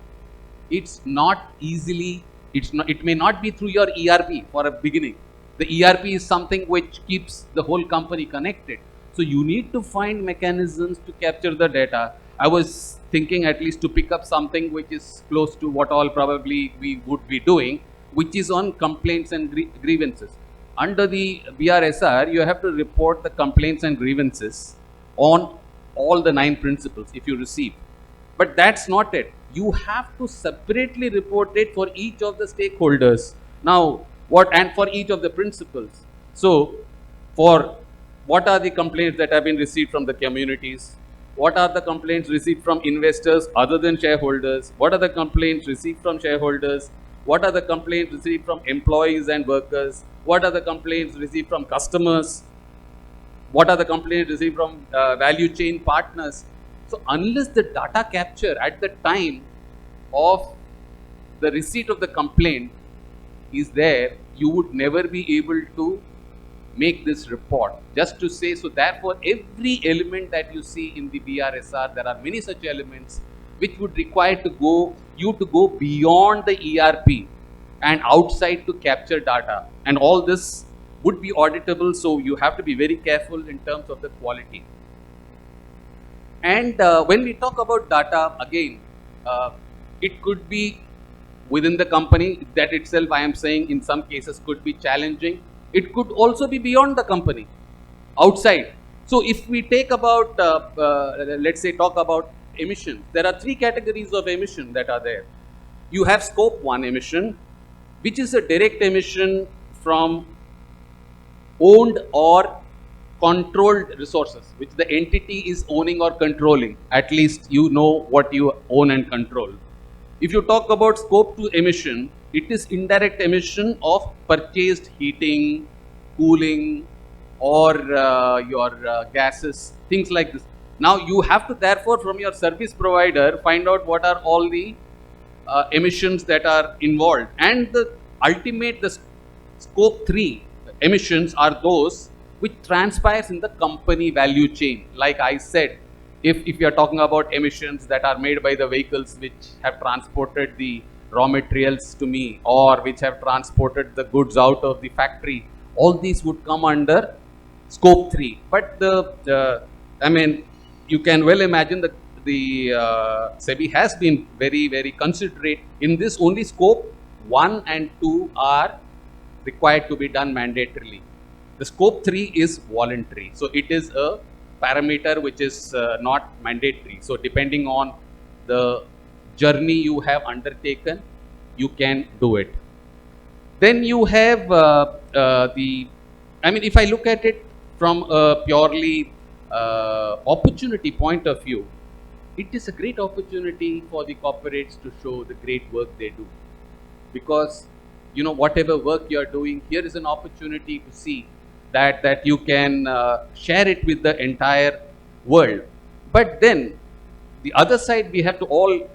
[SPEAKER 4] it's not easily, it may not be through your ERP for a beginning. The ERP is something which keeps the whole company connected. So you need to find mechanisms to capture the data. I was thinking at least to pick up something which is close to what all probably we would be doing, which is on complaints and grievances. Under the BRSR, you have to report the complaints and grievances on all the 9 principles if you receive. But that's not it. You have to separately report it for each of the stakeholders. Now, and for each of the principles. So, for what are the complaints that have been received from the communities? What are the complaints received from investors other than shareholders? What are the complaints received from shareholders? What are the complaints received from employees and workers? What are the complaints received from customers? What are the complaints received from value chain partners? So unless the data capture at the time of the receipt of the complaint is there, you would never be able to make this report. Just to say, so therefore every element that you see in the BRSR, there are many such elements which would require you to go beyond the ERP and outside to capture data, and all this would be auditable, so you have to be very careful in terms of the quality. And when we talk about data, again, it could be within the company. That itself, I am saying, in some cases could be challenging. It could also be beyond the company, outside. So if we take about, let's say, talk about emissions, there are 3 categories of emission that are there. You have scope 1 emission, which is a direct emission from owned or controlled resources, which the entity is owning or controlling. At least you know what you own and control. If you talk about scope 2 emission, it is indirect emission of purchased heating, cooling, or your gases, things like this. Now you have to therefore from your service provider find out what are all the emissions that are involved, and the ultimate, the scope 3 emissions are those which transpires in the company value chain. Like I said, if you are talking about emissions that are made by the vehicles which have transported the raw materials to me, or which have transported the goods out of the factory, all these would come under scope 3. But I mean, you can well imagine that the SEBI has been very considerate in this. Only scope 1 and 2 are required to be done mandatorily. The scope 3 is voluntary, so it is a parameter which is not mandatory. So depending on the journey you have undertaken, you can do it. Then you have I mean, if I look at it from a purely opportunity point of view, it is a great opportunity for the corporates to show the great work they do. Because, you know, whatever work you are doing, here is an opportunity to see that you can share it with the entire world. But then, the other side, we have to all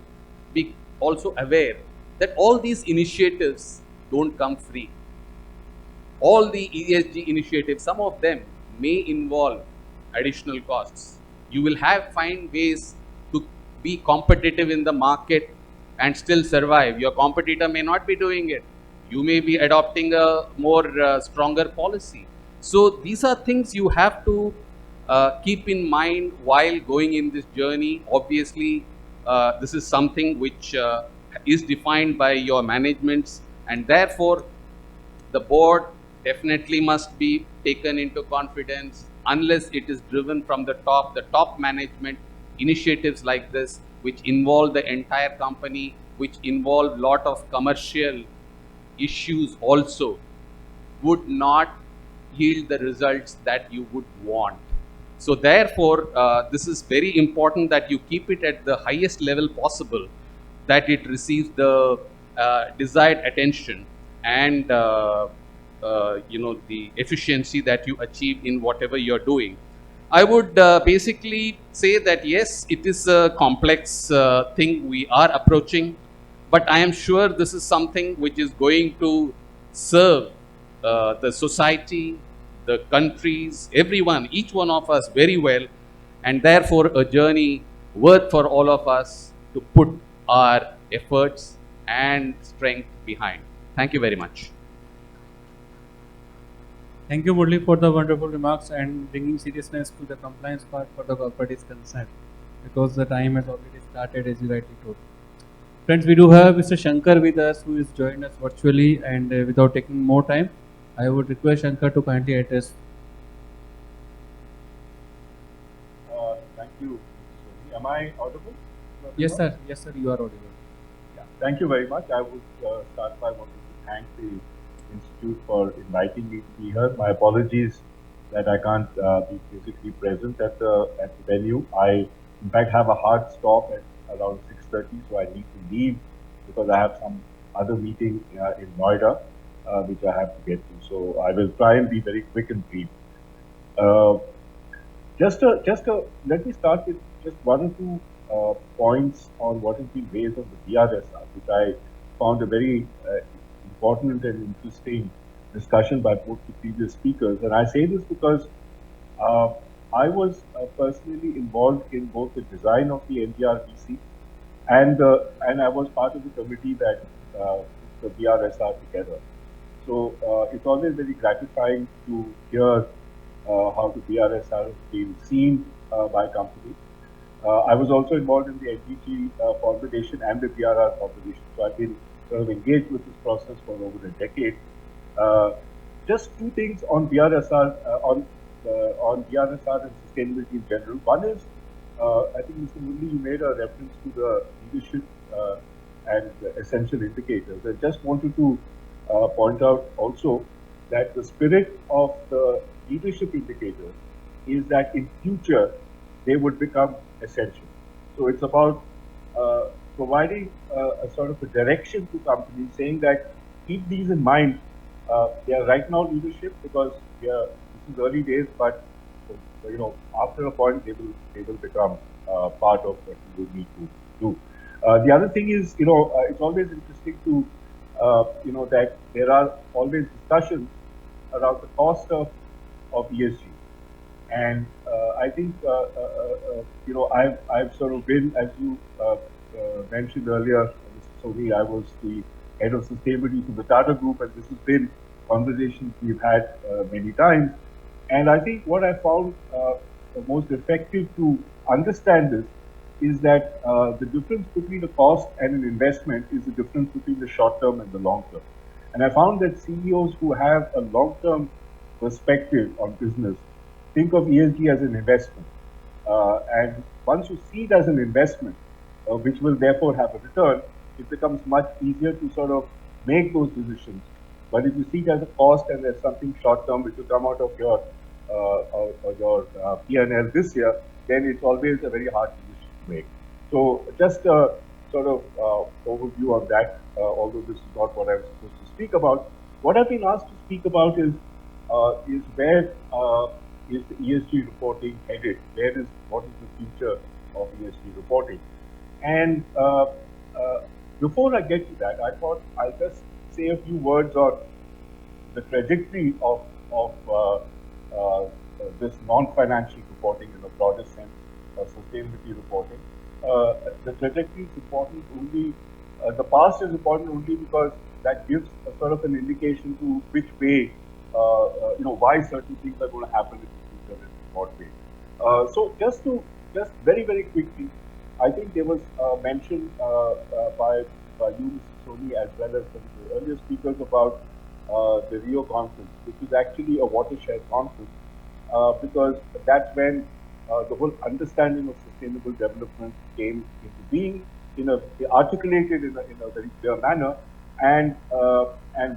[SPEAKER 4] be also aware that all these initiatives don't come free. All the ESG initiatives, some of them may involve additional costs. You will find ways to be competitive in the market and still survive. Your competitor may not be doing it. You may be adopting a more stronger policy. So these are things you have to keep in mind while going in this journey. Obviously, this is something which is defined by your managements, and therefore the board definitely must be taken into confidence. Unless it is driven from the top management, initiatives like this, which involve the entire company, which involve lot of commercial issues also, would not yield the results that you would want. So therefore, this is very important that you keep it at the highest level possible, that it receives the desired attention and you know, the efficiency that you achieve in whatever you're doing. I would basically say that yes, it is a complex thing we are approaching, but I am sure this is something which is going to serve the society, the countries, everyone, each one of us very well, and therefore a journey worth for all of us to put our efforts and strength behind. Thank you very much.
[SPEAKER 2] Thank you, Murli, for the wonderful remarks and bringing seriousness to the compliance part for the corporate is concerned, because the time has already started, as you rightly told. Friends, we do have Mr. Shankar with us, who is joined us virtually, and without taking more time, I would request Shankar to kindly address.
[SPEAKER 5] Thank you. Am I audible?
[SPEAKER 2] Yes, sir. Yes, sir. You are audible.
[SPEAKER 5] Yeah. Thank you very much. I would start by wanting to thank the Institute for inviting me to be here. My apologies that I can't be physically present at the venue. I, in fact, have a hard stop at around 6:30, so I need to leave because I have some other meeting in Noida, which I have to get to. So I will try and be very quick and brief. Let me start with just one or two points on what has been raised on the BRSR, which I found a very important and interesting discussion by both the previous speakers. And I say this because I was personally involved in both the design of the NGRBC and I was part of the committee that put the BRSR together. So it's always very gratifying to hear how the BRSR has been seen by companies. I was also involved in the NGT formulation and the BRR formulation, so I've been sort of engaged with this process for over a decade. Just two things on BRSR, on BRSR and sustainability in general. One is, I think Mr. Murli, you made a reference to the leadership and the essential indicators. I just wanted to point out also that the spirit of the leadership indicators is that in future they would become essential. So it's about providing a sort of a direction to companies, saying that keep these in mind. They are right now leadership because this is early days, but you know, after a point they will become part of what you will need to do. The other thing is, you know, it's always interesting to you know, that there are always discussions around the cost of ESG. And I think I've sort of been, as you mentioned earlier, Mr. Soni, I was the head of sustainability for the Tata Group, and this has been conversations we've had many times. And I think what I found the most effective to understand this is that the difference between a cost and an investment is the difference between the short term and the long term. And I found that CEOs who have a long term perspective on business think of ESG as an investment. And once you see it as an investment, which will therefore have a return, it becomes much easier to sort of make those decisions. But if you see it as a cost and there's something short term which will come out of your P&L this year, then it's always a very hard decision to make. So just a sort of overview of that, although this is not what I was supposed to speak about. What I've been asked to speak about is where is the ESG reporting headed? What is the future of ESG reporting? And before I get to that, I thought I'll just say a few words on the trajectory of this non-financial reporting in a broader sense, sustainability reporting. The trajectory is important only, the past is important only because that gives a sort of an indication to which way, why certain things are going to happen in the future in what way. So just very, very quickly, I think there was mention by you, Mr. Soni, as well as some of the earlier speakers about the Rio conference, which is actually a watershed conference, because that's when the whole understanding of sustainable development came into being, articulated in a very clear manner, and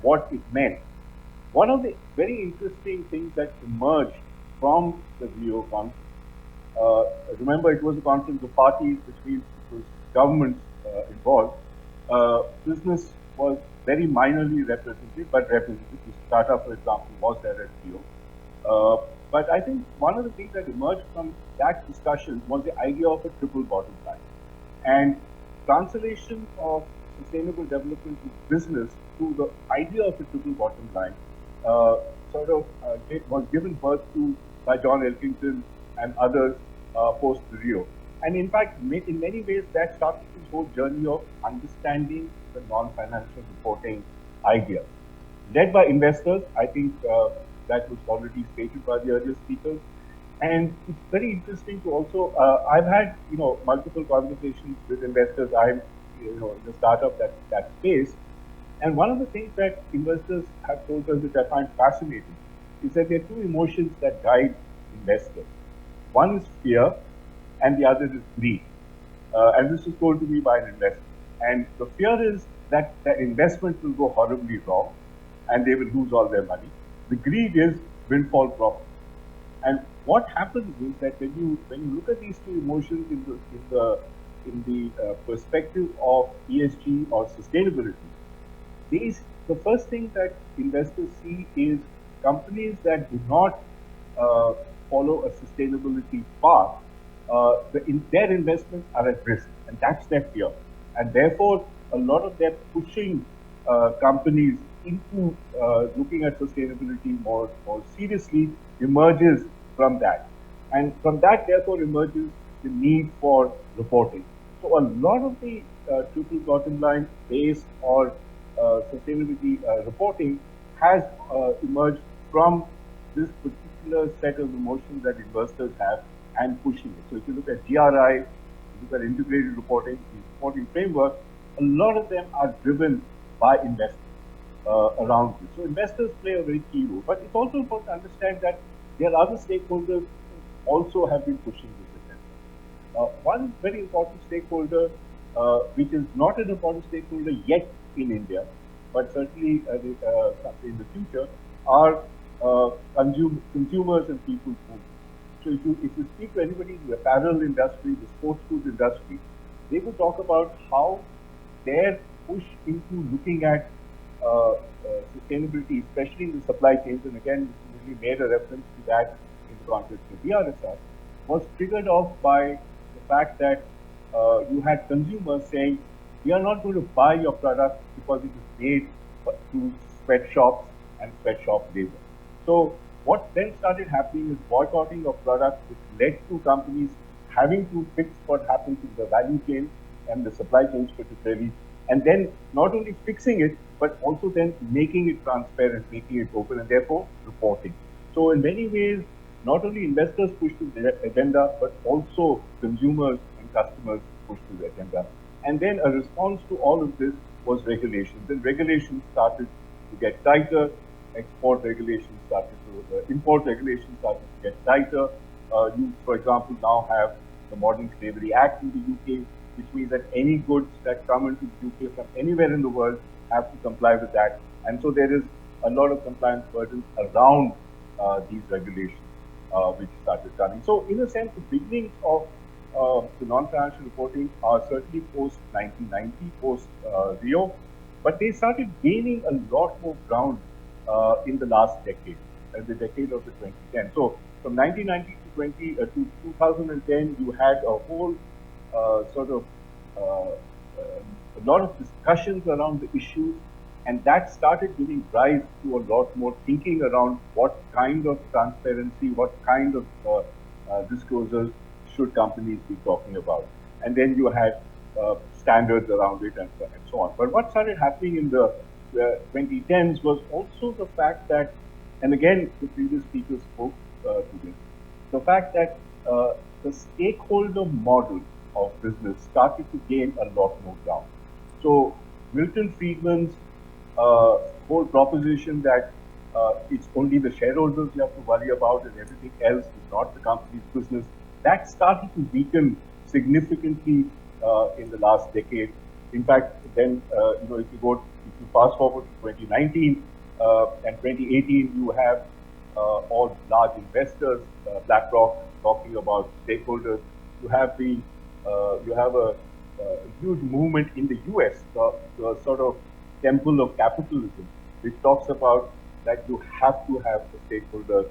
[SPEAKER 5] what it meant. One of the very interesting things that emerged from the Rio conference, remember it was a conference of parties, which means it was governments involved. Business was very minorly represented, but represented. Tata, for example, was there at Rio. But I think one of the things that emerged from that discussion was the idea of a triple bottom line. And translation of sustainable development to business to the idea of a triple bottom line was given birth to by John Elkington and others post Rio. And in fact, in many ways, that started this whole journey of understanding the non-financial reporting idea. Led by investors, I think that was already stated by the earlier speakers. And it's very interesting to also, I've had, multiple conversations with investors. I'm, in the startup that space. And one of the things that investors have told us, which I find fascinating, is that there are two emotions that guide investors. One is fear, and the other is greed. And this is told to me by an investor. And the fear is that the investment will go horribly wrong, and they will lose all their money. The greed is windfall profit. And what happens is that when you look at these two emotions in the perspective of ESG or sustainability, the first thing that investors see is companies that do not follow a sustainability path. Their investments are at risk, and that's their fear. And therefore, a lot of them pushing companies into looking at sustainability more seriously emerges from that. And from that, therefore, emerges the need for reporting. So a lot of the triple bottom line based or sustainability reporting has emerged from this particular set of emotions that investors have and pushing it. So if you look at GRI, you look at integrated reporting, the reporting framework, a lot of them are driven by investors around this. So investors play a very key role. But it's also important to understand that there are other stakeholders who also have been pushing this agenda. One very important stakeholder, which is not an important stakeholder yet in India, but certainly in the future, are consumers and people's movements. So if you speak to anybody in the apparel industry, the sports goods industry, they will talk about how their push into looking at sustainability, especially in the supply chains, and again, we made a reference to that in the context of BRSR, was triggered off by the fact that you had consumers saying, we are not going to buy your product because it is made through sweatshops and sweatshop labor. So what then started happening is boycotting of products, which led to companies having to fix what happens in the value chain and the supply chains particularly, and then not only fixing it, but also then making it transparent, making it open, and therefore reporting. So in many ways, not only investors pushed the agenda, but also consumers and customers pushed the agenda. And then a response to all of this was regulations. And regulations started to get tighter, export regulations started to, import regulations started to get tighter. You, for example, now have the Modern Slavery Act in the UK, which means that any goods that come into the UK from anywhere in the world have to comply with that. And so there is a lot of compliance burdens around these regulations which started coming. So in a sense, the beginnings of the non-financial reporting are certainly post 1990, post Rio, but they started gaining a lot more ground in the last decade, the decade of the 2010. So from 1990 to 2010, you had a whole sort of a lot of discussions around the issues, and that started giving rise to a lot more thinking around what kind of transparency, what kind of disclosures should companies be talking about. And then you had standards around it and so on. But what started happening in the 2010s was also the fact that, and again, the previous speakers spoke to this, the fact that the stakeholder model of business started to gain a lot more ground. So Milton Friedman's whole proposition that it's only the shareholders you have to worry about and everything else is not the company's business, that started to weaken significantly in the last decade. In fact, then if you fast forward to 2019 and 2018, you have all large investors, BlackRock talking about stakeholders. You have a huge movement in the US, the sort of temple of capitalism, which talks about that you have to have a stakeholder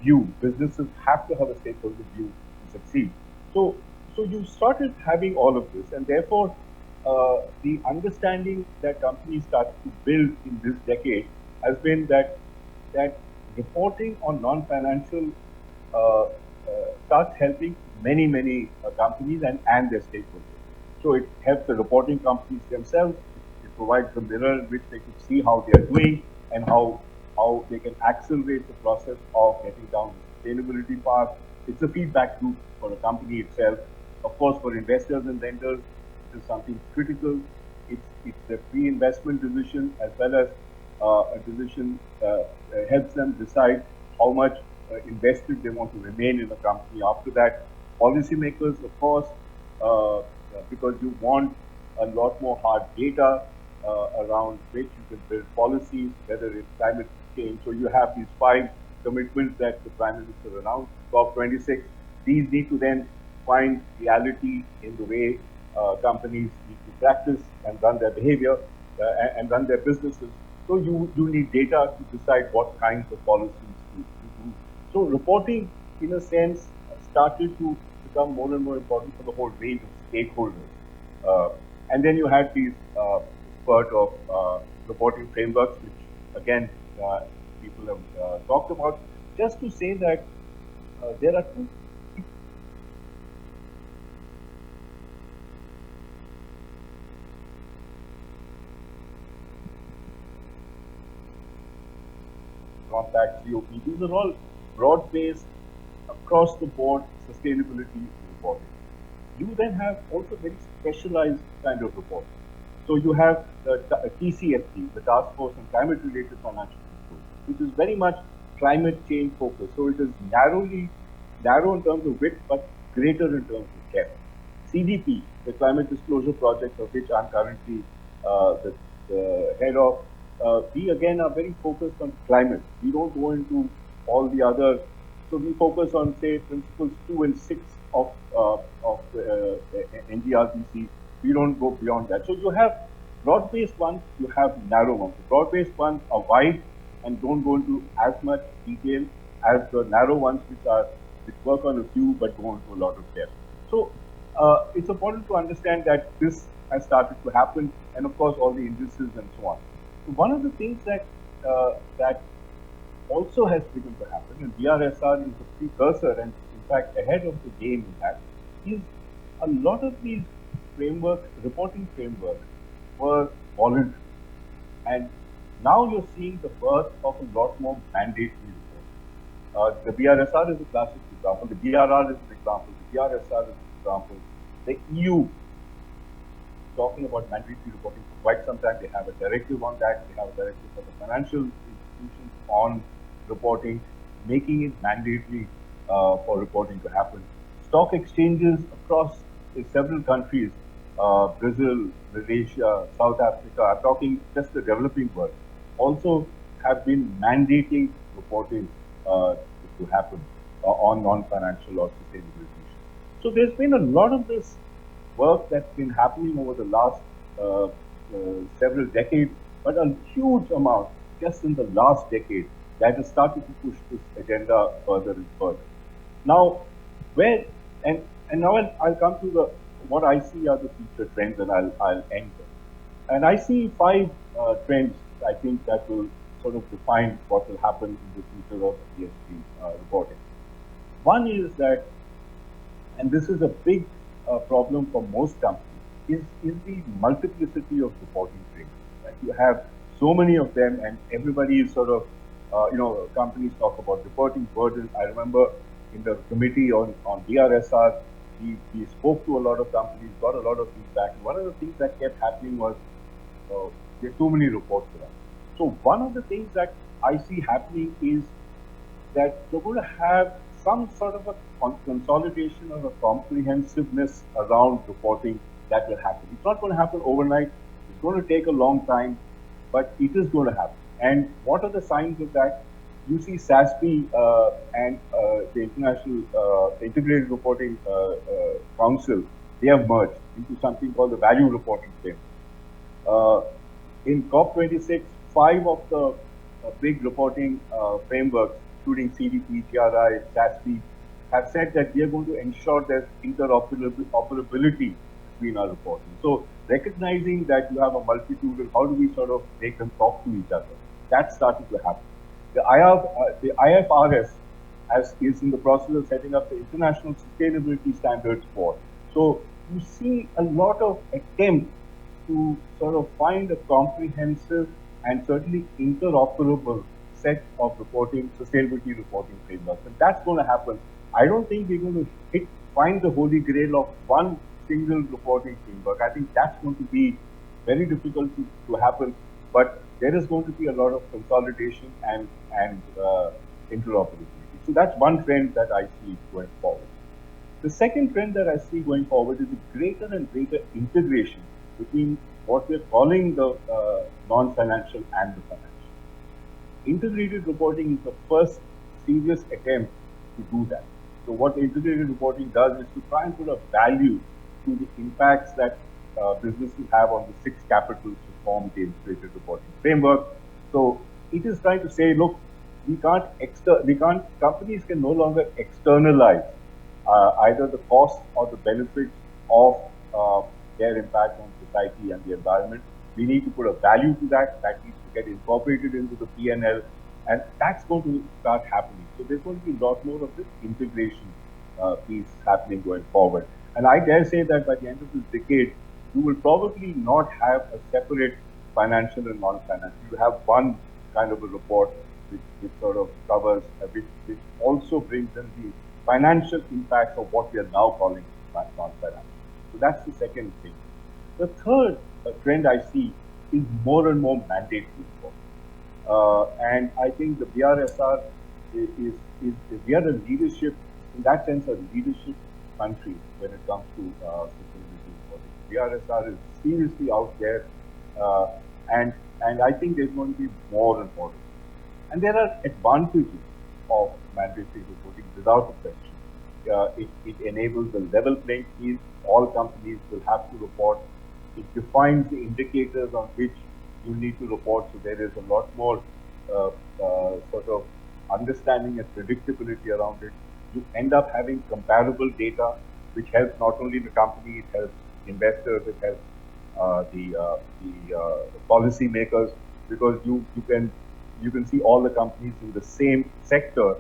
[SPEAKER 5] view. Businesses have to have a stakeholder view to succeed. So you started having all of this, and therefore the understanding that companies started to build in this decade has been that reporting on non-financial starts helping many companies and their stakeholders. So it helps the reporting companies themselves. It provides the mirror in which they can see how they are doing and how they can accelerate the process of getting down the sustainability path. It's a feedback loop for the company itself. Of course, for investors and lenders, it is something critical. It's a pre-investment decision as well as a decision helps them decide how much invested they want to remain in the company after that. Policymakers, of course, because you want a lot more hard data around which you can build policies, whether it's climate change. So you have these 5 commitments that the Prime Minister announced, COP26. These need to then find reality in the way companies need to practice and run their behavior and run their businesses. So you need data to decide what kinds of policies to do. So reporting, in a sense, started to become more and more important for the whole range of stakeholders. And then you had these spurt of reporting frameworks, which again people have talked about. Just to say that there are 2 Compact, COP. These are all broad-based, across the board sustainability reporting. You then have also very specialized kind of reporting. So you have the TCFD, the Task Force on Climate-Related Financial Control, which is very much climate change focused. So it is narrow in terms of width, but greater in terms of depth. CDP, the Climate Disclosure Project, of which I'm currently the head of, we again are very focused on climate. We don't go into all the other. So we focus on, say, principles 2 and 6 of the NGRBC. We don't go beyond that. So you have broad-based ones, you have narrow ones. The broad-based ones are wide and don't go into as much detail as the narrow ones, which work on a few but go into a lot of depth. So it's important to understand that this has started to happen, and of course all the indices and so on. So one of the things that also has begun to happen, and BRSR is the precursor and, in fact, ahead of the game in that, is a lot of these frameworks, reporting frameworks, were voluntary. And now you're seeing the birth of a lot more mandatory reports. The BRSR is a classic example, the BRR is an example, the BRSR is an example. The EU, talking about mandatory reporting for quite some time. They have a directive on that. They have a directive for the financial institutions on reporting, making it mandatory for reporting to happen. Stock exchanges across several countries, Brazil, Malaysia, South Africa, I'm talking just the developing world, also have been mandating reporting to happen on non-financial or sustainability issues. So there's been a lot of this work that's been happening over the last several decades, but a huge amount just in the last decade that has started to push this agenda further and further. Now, where and now I'll come to the what I see are the future trends, and I'll end there. And I see five trends I think that will sort of define what will happen in the future of ESG reporting. One is that, and this is a big problem for most companies, is the multiplicity of reporting frameworks. Right? You have so many of them, and everybody is sort of, companies talk about reporting burden. I remember in the committee on BRSR, we spoke to a lot of companies, got a lot of feedback. And one of the things that kept happening was there are too many reports for us. So one of the things that I see happening is that you're going to have some sort of a consolidation or a comprehensiveness around reporting that will happen. It's not going to happen overnight. It's going to take a long time, but it is going to happen. And what are the signs of that? You see SASB and the International Integrated Reporting Council, they have merged into something called the Value Reporting Framework. In COP26, 5 of the big reporting frameworks, including CDP, GRI, SASB, have said that we are going to ensure there's interoperability between our reporting. So recognizing that you have a multitude, and how do we sort of make them talk to each other? That's starting to happen. The IFRS is in the process of setting up the International Sustainability Standards Board. So you see a lot of attempt to sort of find a comprehensive and certainly interoperable set of reporting, sustainability reporting frameworks. And that's going to happen. I don't think we're going to find the holy grail of one single reporting framework. I think that's going to be very difficult to happen, but there is going to be a lot of consolidation and interoperability. So that's one trend that I see going forward. The second trend that I see going forward is a greater and greater integration between what we're calling the non-financial and the financial. Integrated reporting is the first serious attempt to do that. So what integrated reporting does is to try and put a value to the impacts that businesses have on the 6 capitals to form the integrated reporting framework. So it is trying to say, look, companies can no longer externalize either the costs or the benefits of their impact on society and the environment. We need to put a value to that. That needs to get incorporated into the P&L, and that's going to start happening. So there's going to be a lot more of this integration piece happening going forward. And I dare say that by the end of this decade, you will probably not have a separate financial and non-financial. You have one kind of a report which sort of covers, which also brings in the financial impacts of what we are now calling non-financial. So that's the second thing. The third trend I see is more and more mandatory reporting. And I think the BRSR is we are a leadership, in that sense, a leadership country when it comes to sustainability reporting. BRSR is seriously out there, and I think there's going to be more and more. And there are advantages of mandatory reporting without a question. It enables a level playing field. All companies will have to report. It defines the indicators on which you need to report, so there is a lot more sort of understanding and predictability around it. You end up having comparable data, which helps not only the company, it helps investors, it helps the policy makers, because you can you can see all the companies in the same sector.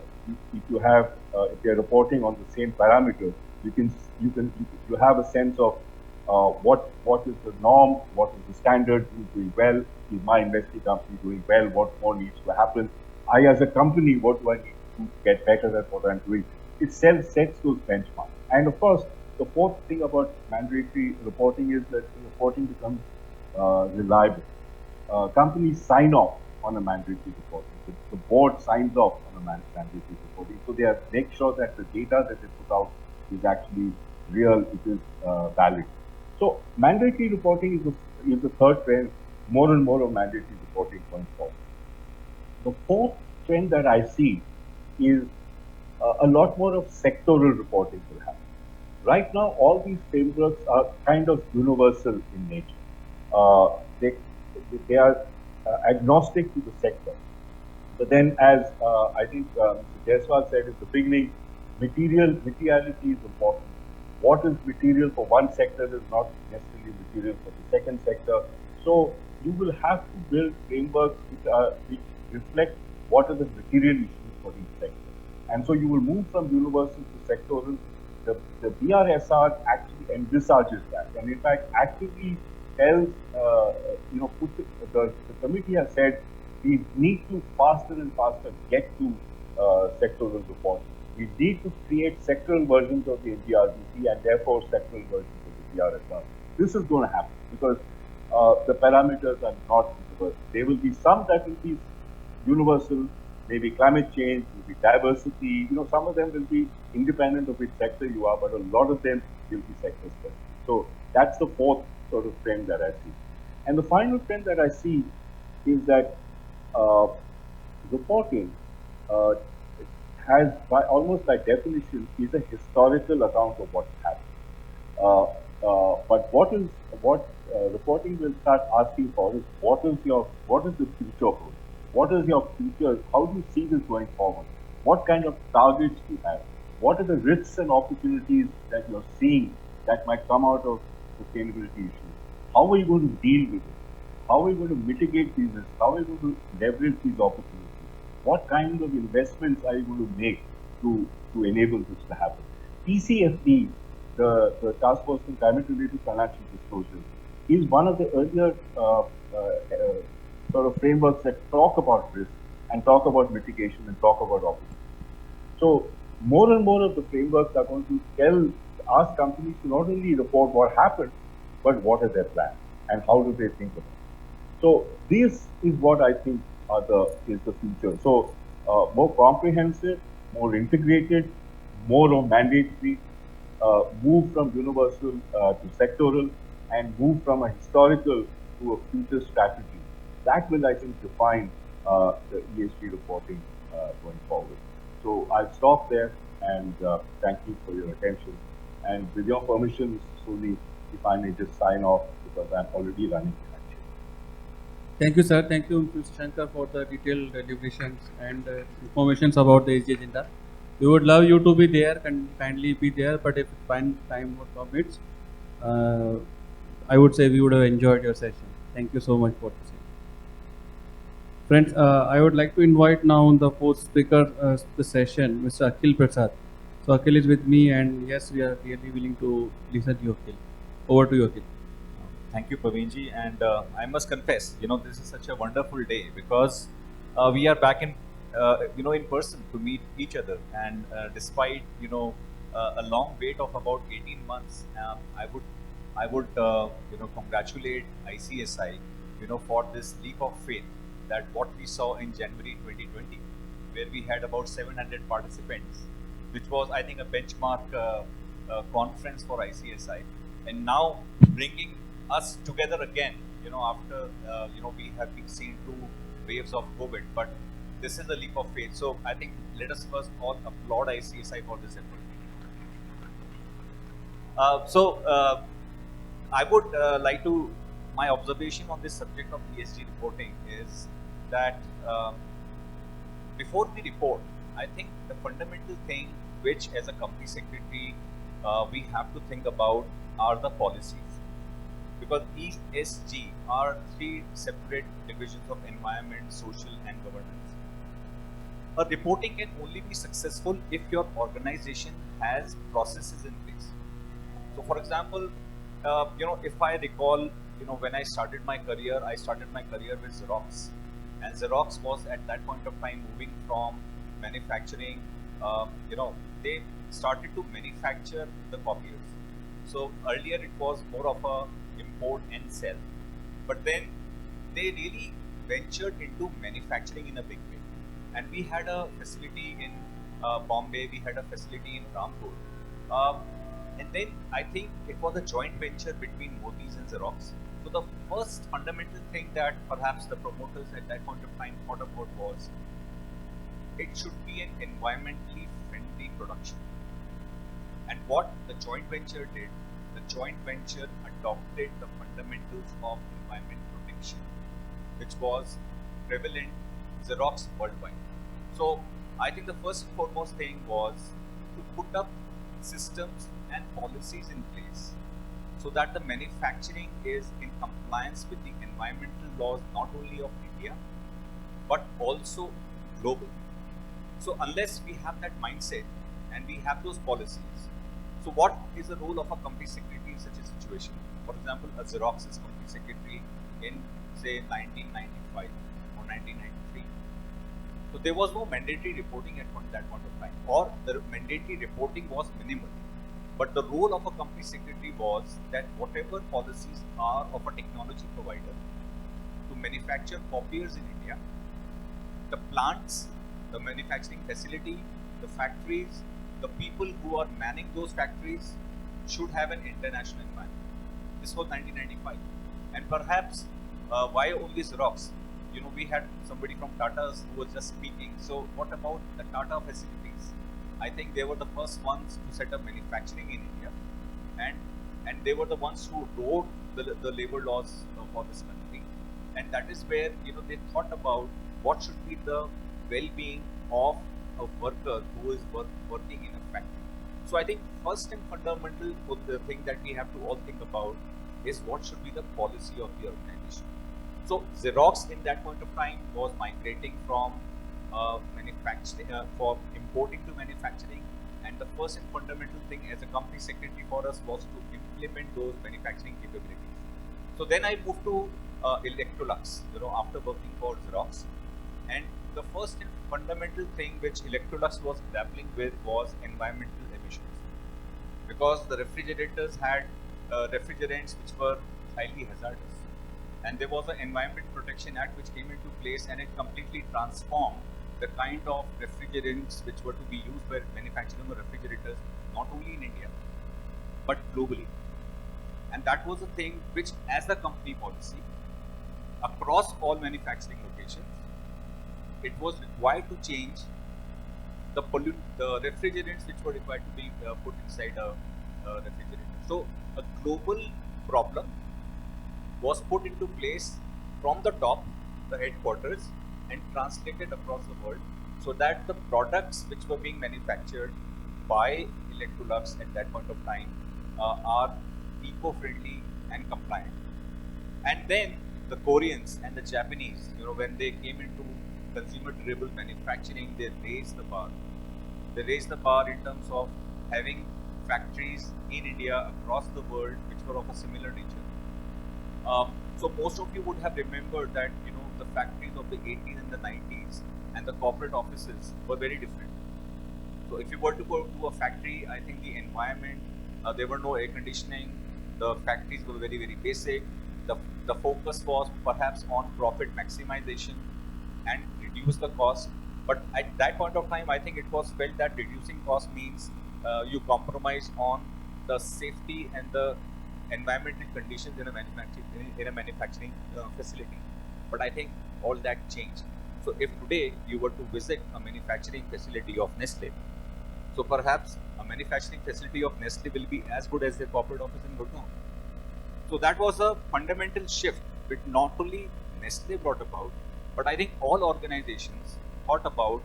[SPEAKER 5] If you have, if they're reporting on the same parameters, you have a sense of what is the norm, what is the standard, who's doing well, is my investing company doing well, what more needs to happen. I as a company, what do I need to get better at what I'm doing? It sets those benchmarks. And of course, the fourth thing about mandatory reporting is that the reporting becomes reliable. Companies sign off on a mandatory reporting. The board signs off on a mandatory reporting. So they make sure that the data that they put out is actually real, it is valid. So mandatory reporting is the third trend, more and more of mandatory reporting going forward. The fourth trend that I see is a lot more of sectoral reporting will happen. Right now, all these frameworks are kind of universal in nature. They are agnostic to the sector. But then, as I think Mr. Jaiswal said at the beginning, materiality is important. What is material for one sector is not necessarily material for the second sector. So you will have to build frameworks which reflect what are the material issues for each sector. And so you will move from universal to sectoral. The BRSR actually envisages that, and in fact actively tells, the committee has said we need to faster and faster get to sectoral reporting. We need to create sectoral versions of the NGRBC and therefore sectoral versions of the BRSR. This is going to happen because the parameters are not universal. There will be some that will be universal, maybe climate change, maybe diversity. Some of them will be independent of which sector you are, but a lot of them will be sector specific. So that's the fourth sort of trend that I see. And the final trend that I see is that reporting has, almost by definition, is a historical account of what happened. But what reporting will start asking for is what is the future hold? What is your future? How do you see this going forward? What kind of targets do you have? What are the risks and opportunities that you're seeing that might come out of sustainability issues? How are you going to deal with it? How are you going to mitigate these risks? How are you going to leverage these opportunities? What kind of investments are you going to make to enable this to happen? TCFD, the Task Force on Climate-Related Financial Disclosures, is one of the earlier sort of frameworks that talk about risk and talk about mitigation and talk about opportunity. So more and more of the frameworks are going to ask companies to not only report what happened, but what are their plans and how do they think about it. So this is what I think is the future. So more comprehensive, more integrated, more of mandatory, move from universal to sectoral, and move from a historical to a future strategy. That will, I think, define the ESG reporting going forward. So I'll stop there and thank you for your attention. And with your permission, Mr. Soni, if I may just sign off because I'm already running behind.
[SPEAKER 2] Thank you, sir. Thank you, Mr. Shankar, for the detailed deliberations and informations about the ESG agenda. We would love you to be there, kindly be there, but if time permits, I would say we would have enjoyed your session. Thank you so much for this. Friends, I would like to invite now the fourth speaker the session, Mr. Akhil Prasad. So Akhil is with me, and yes, we are really willing to listen to you, Akhil. Over to you, Akhil.
[SPEAKER 6] Thank you, Praveenji, and I must confess, this is such a wonderful day because we are back in person to meet each other, and despite a long wait of about 18 months, I would congratulate ICSI for this leap of faith that what we saw in January 2020, where we had about 700 participants, which was, I think, a benchmark conference for ICSI, and now bringing us together again, after we have been seeing 2 waves of COVID, but this is a leap of faith. So I think let us first all applaud ICSI for this effort. I would like to, my observation on this subject of ESG reporting is that before we report, I think the fundamental thing which as a company secretary we have to think about are the policies. because ESG are three separate divisions of environment, social, and governance. A reporting can only be successful if your organization has processes in place. So, for example, if I recall, when I started my career with Xerox, and Xerox was at that point of time moving from manufacturing. They started to manufacture the copiers. So earlier it was more of a import and sell, but then they really ventured into manufacturing in a big way. And we had a facility in Bombay, we had a facility in Rampur. Um, and then I think it was a joint venture between Modi's and Xerox. So the first fundamental thing that perhaps the promoters at that point of time thought about was it should be an environmentally friendly production. And what the joint venture did, the joint venture adopted the fundamentals of environment protection, which was prevalent Xerox worldwide. So I think the first and foremost thing was to put up systems and policies in place so that the manufacturing is in compliance with the environmental laws not only of India but also global. So unless we have that mindset and we have those policies, so what is the role of a company secretary in such a situation? For example, a Xerox's company secretary in say 1995 or 1993. So there was no mandatory reporting at that point of time, or the mandatory reporting was minimal. But the role of a company secretary was that whatever policies are of a technology provider to manufacture copiers in India, the plants, the manufacturing facility, the factories, the people who are manning those factories should have an international environment. This was 1995. And perhaps why only Xerox? We had somebody from Tata's who was just speaking. So what about the Tata facilities? I think they were the first ones to set up manufacturing in India, and they were the ones who wrote the labor laws for this country. And that is where they thought about what should be the well-being of a worker who is working in a factory. So I think first and fundamental the thing that we have to all think about is what should be the policy of the organization. So Xerox in that point of time was migrating from manufacturing for importing to manufacturing, and the first and fundamental thing as a company secretary for us was to implement those manufacturing capabilities. So then I moved to Electrolux, after working for Xerox, and the first and fundamental thing which Electrolux was grappling with was environmental emissions, because the refrigerators had refrigerants which were highly hazardous. And there was an Environment Protection Act which came into place, and it completely transformed the kind of refrigerants which were to be used for manufacturing of refrigerators, not only in India, but globally. And that was a thing which, as a company policy, across all manufacturing locations, it was required to change the refrigerants which were required to be put inside a refrigerator. So a global problem was put into place from the top, the headquarters, and translated across the world, so that the products which were being manufactured by Electrolux at that point of time are eco-friendly and compliant. And then the Koreans and the Japanese, when they came into consumer durable manufacturing, they raised the bar. They raised the bar in terms of having factories in India across the world which were of a similar nature. So most of you would have remembered that the factories of the 80s and the 90s and the corporate offices were very different. So if you were to go to a factory, I think the environment, there were no air conditioning, the factories were very, very basic. The focus was perhaps on profit maximization and reduce the cost. But at that point of time, I think it was felt that reducing cost means you compromise on the safety and the environmental conditions in a manufacturing facility. But I think all that changed. So if today you were to visit a manufacturing facility of Nestle, so perhaps a manufacturing facility of Nestle will be as good as their corporate office in Gurgaon. So that was a fundamental shift which not only Nestle brought about, but I think all organizations thought about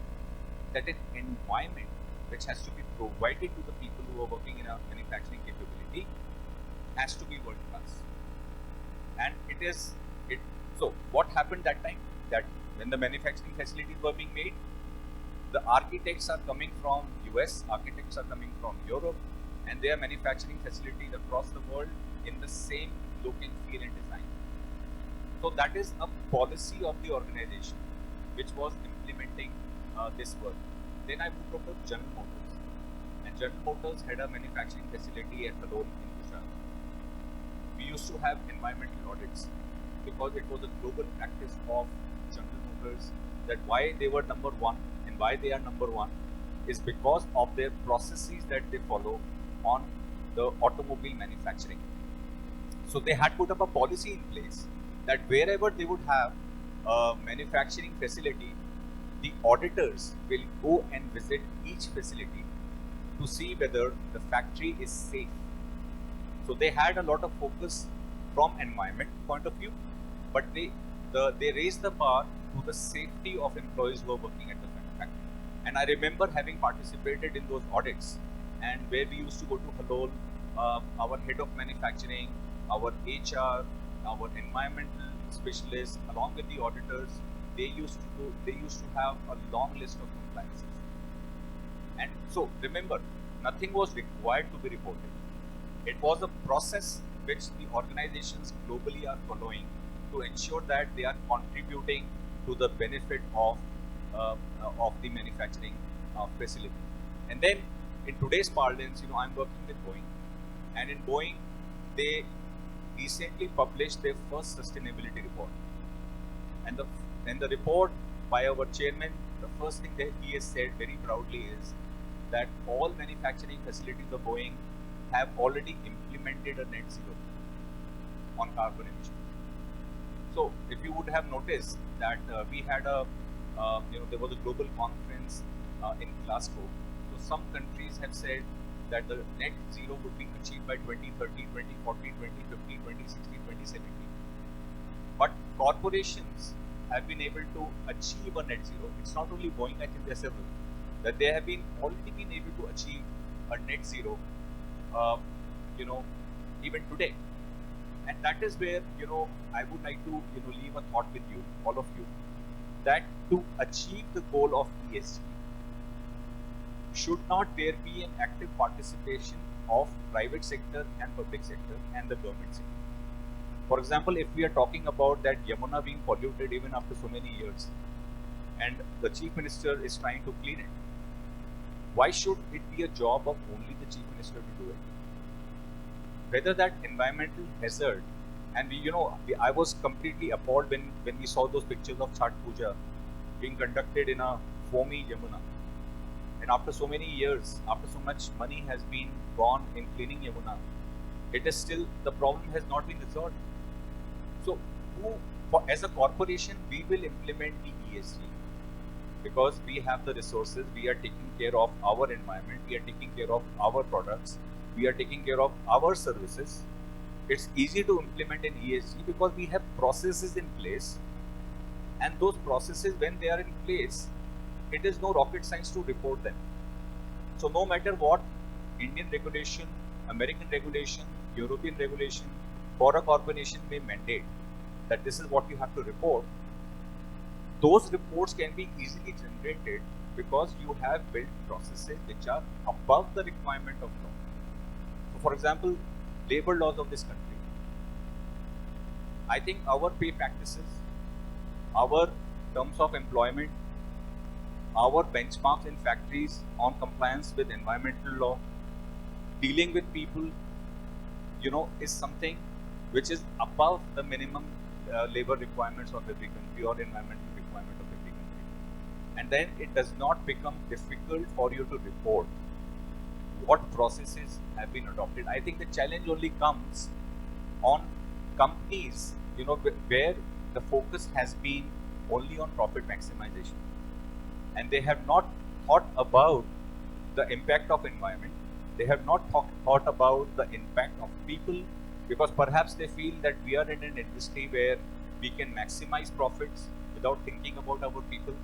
[SPEAKER 6] that an environment which has to be provided to the people who are working in a manufacturing capability has to be world class. And it is it. So what happened that time? That when the manufacturing facilities were being made, the architects are coming from US, architects are coming from Europe, and their manufacturing facilities across the world in the same look and feel and design. So that is a policy of the organization which was implementing this work. Then I moved over to General Motors, and General Motors had a manufacturing facility at Halol in Gujarat. We used to have environmental audits because it was a global practice of General Motors that why they were number one and why they are number one is because of their processes that they follow on the automobile manufacturing. So they had put up a policy in place that wherever they would have a manufacturing facility, the auditors will go and visit each facility to see whether the factory is safe. So they had a lot of focus from environment point of view, but they raised the bar to the safety of employees who are working at the factory. And I remember having participated in those audits, and where we used to go to Halol, our head of manufacturing, our HR, our environmental specialists, along with the auditors, they used to have a long list of compliances. And so remember, nothing was required to be reported. It was a process which the organizations globally are following to ensure that they are contributing to the benefit of the manufacturing facility. And then in today's parlance, I'm working with Boeing, and in Boeing, they recently published their first sustainability report. And the report by our chairman, the first thing that he has said very proudly is that all manufacturing facilities of Boeing have already implemented a net zero on carbon emissions. So if you would have noticed that we had there was a global conference in Glasgow. So some countries have said that the net zero would be achieved by 2030, 2040, 2050, 2060, 2070. But corporations have been able to achieve a net zero. It's not only Boeing, I think there are several, that they have already been able to achieve a net zero, even today. And that is where, I would like to, leave a thought with you, all of you, that to achieve the goal of ESG, should not there be an active participation of private sector and public sector and the government sector? For example, if we are talking about that Yamuna being polluted even after so many years, and the Chief Minister is trying to clean it, why should it be a job of only the Chief Minister to do it? Whether that environmental hazard, and I was completely appalled when we saw those pictures of Chhat Puja being conducted in a foamy Yamuna. And after so many years, after so much money has been gone in cleaning Yamuna, it is still, the problem has not been resolved. So, as a corporation, we will implement the ESG because we have the resources, we are taking care of our environment, we are taking care of our products, we are taking care of our services. It's easy to implement an ESG because we have processes in place, and those processes, when they are in place, it is no rocket science to report them. So no matter what Indian regulation, American regulation, European regulation, for a corporation may mandate that this is what you have to report, those reports can be easily generated because you have built processes which are above the requirement of law. So for example, labor laws of this country. I think our pay practices, our terms of employment, our benchmarks in factories on compliance with environmental law, dealing with people, is something which is above the minimum labor requirements of every country or environmental requirement of every country. And then it does not become difficult for you to report what processes have been adopted. I think the challenge only comes on companies, where the focus has been only on profit maximization. And they have not thought about the impact of environment. They have not thought about the impact of people, because perhaps they feel that we are in an industry where we can maximize profits without thinking about our people.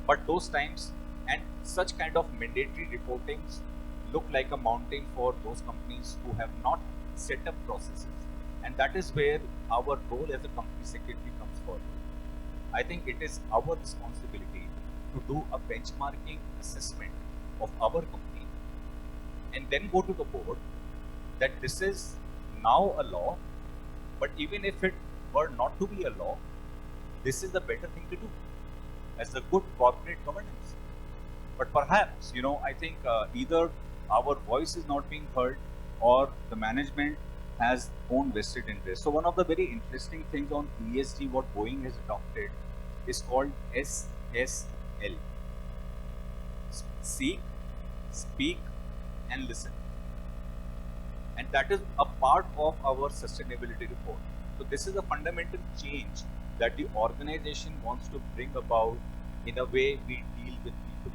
[SPEAKER 6] But those times and such kind of mandatory reportings look like a mountain for those companies who have not set up processes. And that is where our role as a company secretary comes forward. I think it is our responsibility to do a benchmarking assessment of our company and then go to the board that this is now a law, but even if it were not to be a law, this is the better thing to do as a good corporate governance. But perhaps, I think either our voice is not being heard or the management has own vested interest. So one of the very interesting things on ESG, what Boeing has adopted, is called SSL. Seek, speak, and listen. And that is a part of our sustainability report. So this is a fundamental change that the organization wants to bring about in a way we deal with people.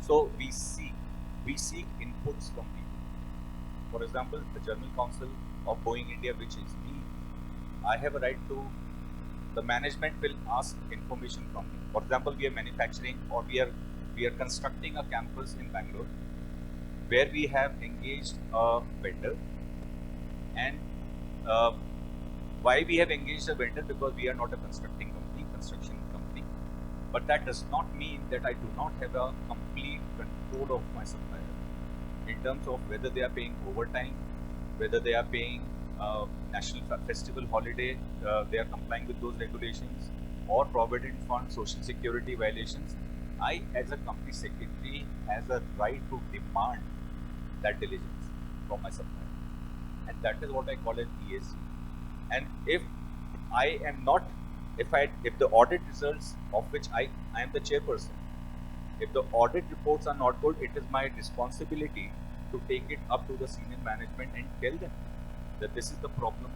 [SPEAKER 6] So we seek inputs from people. For example, the General Counsel of Boeing India, which is me, I have a right to, the management will ask information from me. For example, we are manufacturing or we are constructing a campus in Bangalore where we have engaged a vendor. And why we have engaged a vendor? Because we are not a construction company. But that does not mean that I do not have a complete control of my supplier in terms of whether they are paying overtime, whether they are paying national festival holiday, they are complying with those regulations, or provident fund social security violations. I, as a company secretary, has a right to demand that diligence from my supplier. And that is what I call an ESG. And if I am not, if the audit results of which I am the chairperson, if the audit reports are not good, it is my responsibility to take it up to the senior management and tell them that this is the problem.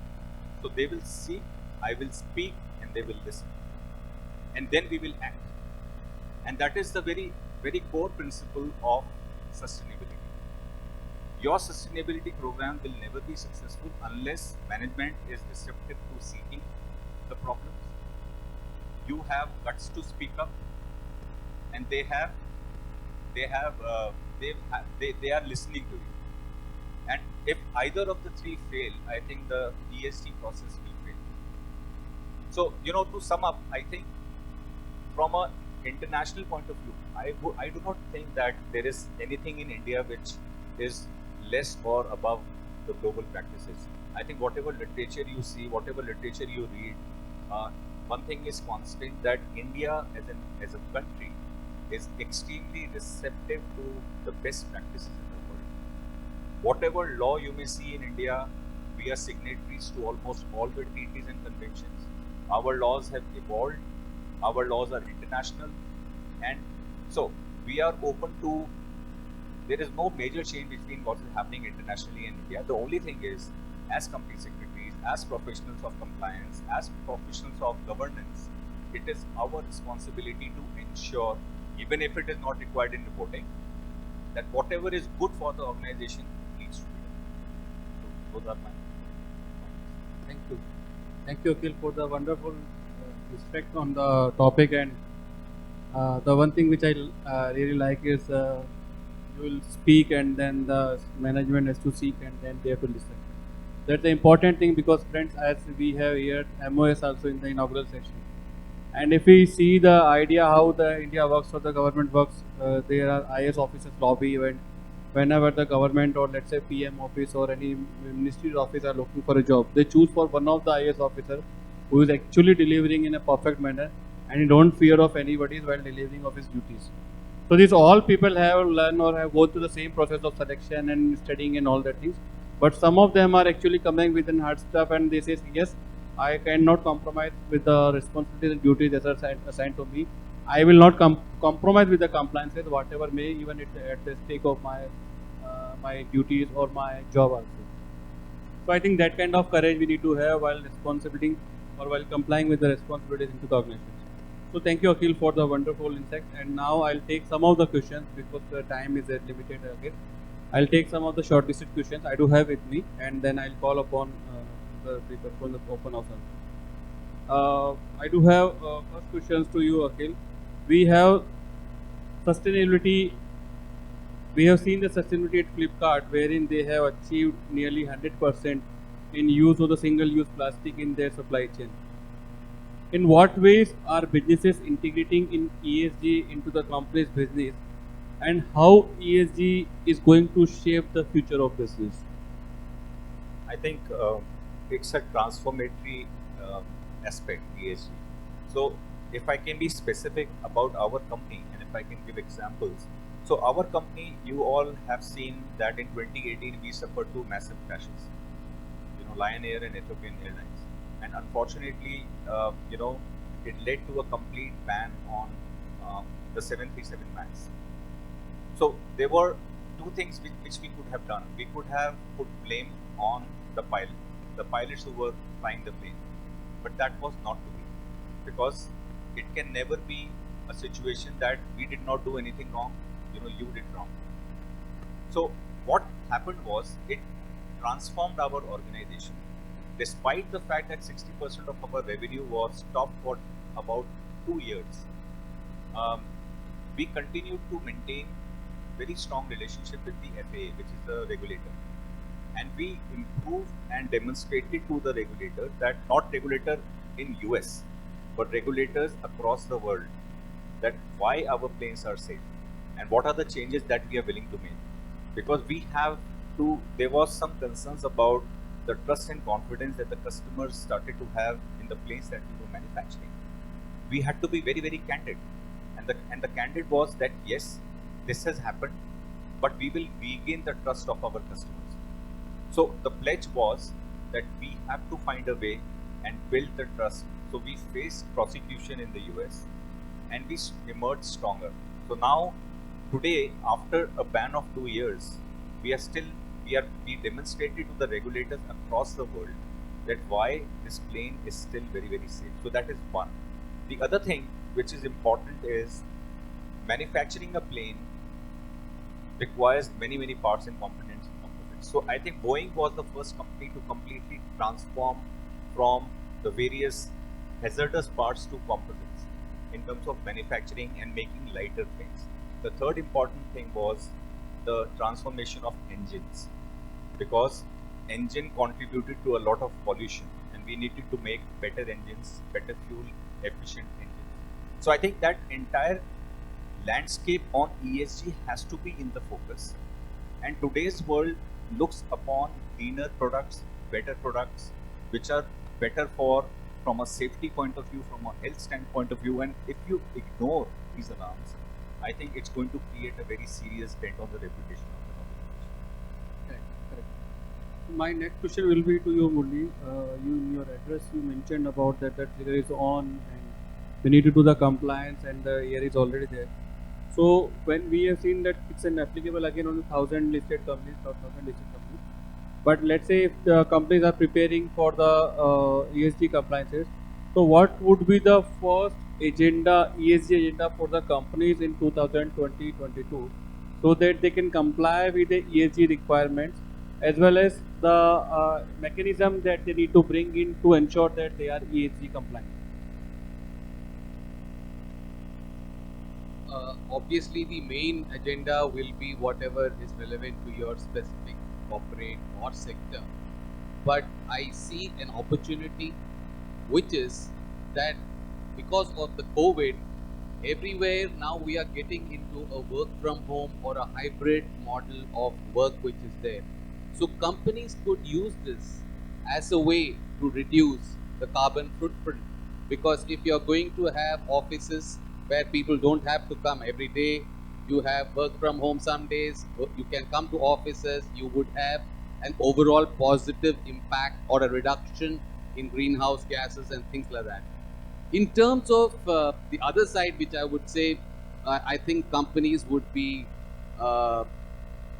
[SPEAKER 6] So they will see, I will speak, and they will listen. And then we will act. And that is the very, very core principle of sustainability. Your sustainability program will never be successful unless management is receptive to seeking the problems. You have guts to speak up, and they are listening to you. And if either of the three fail, I think the ESG process will fail. So, to sum up, I think from an international point of view, I do not think that there is anything in India which is less or above the global practices. I think whatever literature you see, whatever literature you read, one thing is constant, that India as a country is extremely receptive to the best practices in the world. Whatever law you may see in India, we are signatories to almost all the treaties and conventions. Our laws have evolved, our laws are international, and so we are open to, there is no major change between what is happening internationally and India. The only thing is, as company secretaries, as professionals of compliance, as professionals of governance, it is our responsibility to ensure, even if it is not required in reporting, that whatever is good for the organization needs to be done. So those are my points.
[SPEAKER 2] Thank you. Thank you, Akhil, for the wonderful respect on the topic. And the one thing which I really like is you will speak and then the management has to seek and then they have to listen. That's the important thing, because friends, as we have here MOS also in the inaugural session, and if we see the idea how the India works or the government works, there are IS officers lobby whenever the government or let's say PM office or any ministry's office are looking for a job, they choose for one of the IS officer who is actually delivering in a perfect manner and he don't fear of anybody while delivering of his duties. So these all people have learned or have gone through the same process of selection and studying and all that things. But some of them are actually coming with an hard stuff and they say, yes, I cannot compromise with the responsibilities and duties that are assigned to me. I will not compromise with the compliances, whatever may, even at the stake of my duties or my job also. So I think that kind of courage we need to have while responsibility or while complying with the responsibilities into the organization. So thank you, Akhil, for the wonderful insight. And now I'll take some of the questions because the time is limited again. I'll take some of the shortlisted questions I do have with me, and then I'll call upon the people from the open house. I do have first questions to you, Akhil. We have sustainability. We have seen the sustainability at Flipkart, wherein they have achieved nearly 100% in use of the single-use plastic in their supply chain. In what ways are businesses integrating in ESG into the company's business, and how ESG is going to shape the future of business?
[SPEAKER 6] I think it's a transformatory aspect, ESG. So, if I can be specific about our company and if I can give examples. So, our company, you all have seen that in 2018 we suffered two massive crashes, Lion Air and Ethiopian Airlines. And unfortunately, it led to a complete ban on the 737 MAX. So there were two things which we could have done. We could have put blame on the pilots who were flying the plane, but that was not to be, because it can never be a situation that we did not do anything wrong, you did wrong. So what happened was it transformed our organization. Despite the fact that 60% of our revenue was stopped for about 2 years, we continued to maintain very strong relationship with the FAA, which is the regulator. And we improved and demonstrated to the regulator that not regulator in US, but regulators across the world, that why our planes are safe and what are the changes that we are willing to make. Because there was some concerns about the trust and confidence that the customers started to have in the planes that we were manufacturing. We had to be very, very candid. And the candid was that yes, this has happened, but we will regain the trust of our customers. So the pledge was that we have to find a way and build the trust. So we faced prosecution in the US and we emerged stronger. So now, today, after a ban of 2 years, we demonstrated to the regulators across the world that why this plane is still very, very safe. So that is one. The other thing which is important is manufacturing a plane requires many, many parts and components. So I think Boeing was the first company to completely transform from the various hazardous parts to composites in terms of manufacturing and making lighter planes. The third important thing was the transformation of engines, because engine contributed to a lot of pollution and we needed to make better engines, better fuel efficient engines. So I think that entire landscape on ESG has to be in the focus. And today's world looks upon cleaner products, better products, which are better from a safety point of view, from a health standpoint of view. And if you ignore these alarms, I think it's going to create a very serious dent on the reputation of the organization.
[SPEAKER 2] Correct. My next question will be to you, Murli. In your address, you mentioned about that trigger is on and we need to do the compliance and the year is already there. So when we have seen that it's an applicable again on the 1,000 listed companies, but let's say if the companies are preparing for the ESG compliances, so what would be the first ESG agenda for the companies in 2020-22, so that they can comply with the ESG requirements, as well as the mechanism that they need to bring in to ensure that they are ESG compliant?
[SPEAKER 4] Obviously, the main agenda will be whatever is relevant to your specific corporate or sector. But I see an opportunity, which is that because of the COVID, everywhere now we are getting into a work from home or a hybrid model of work which is there. So companies could use this as a way to reduce the carbon footprint, because if you're going to have offices where people don't have to come every day, you have work from home some days, you can come to offices, you would have an overall positive impact or a reduction in greenhouse gases and things like that. In terms of the other side, which I would say, I think companies would be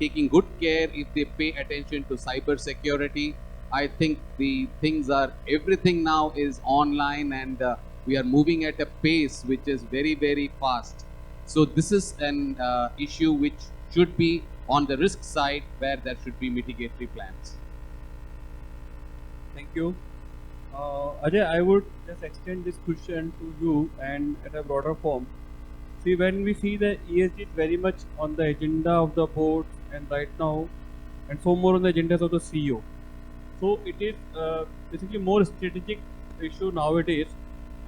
[SPEAKER 4] taking good care if they pay attention to cyber security. I think everything now is online, and we are moving at a pace which is very, very fast. So this is an issue which should be on the risk side, where there should be mitigatory plans.
[SPEAKER 2] Thank you. Ajay, I would just extend this question to you and at a broader form. See, when we see the ESG is very much on the agenda of the board and right now, and so more on the agendas of the CEO. So it is basically more strategic issue nowadays,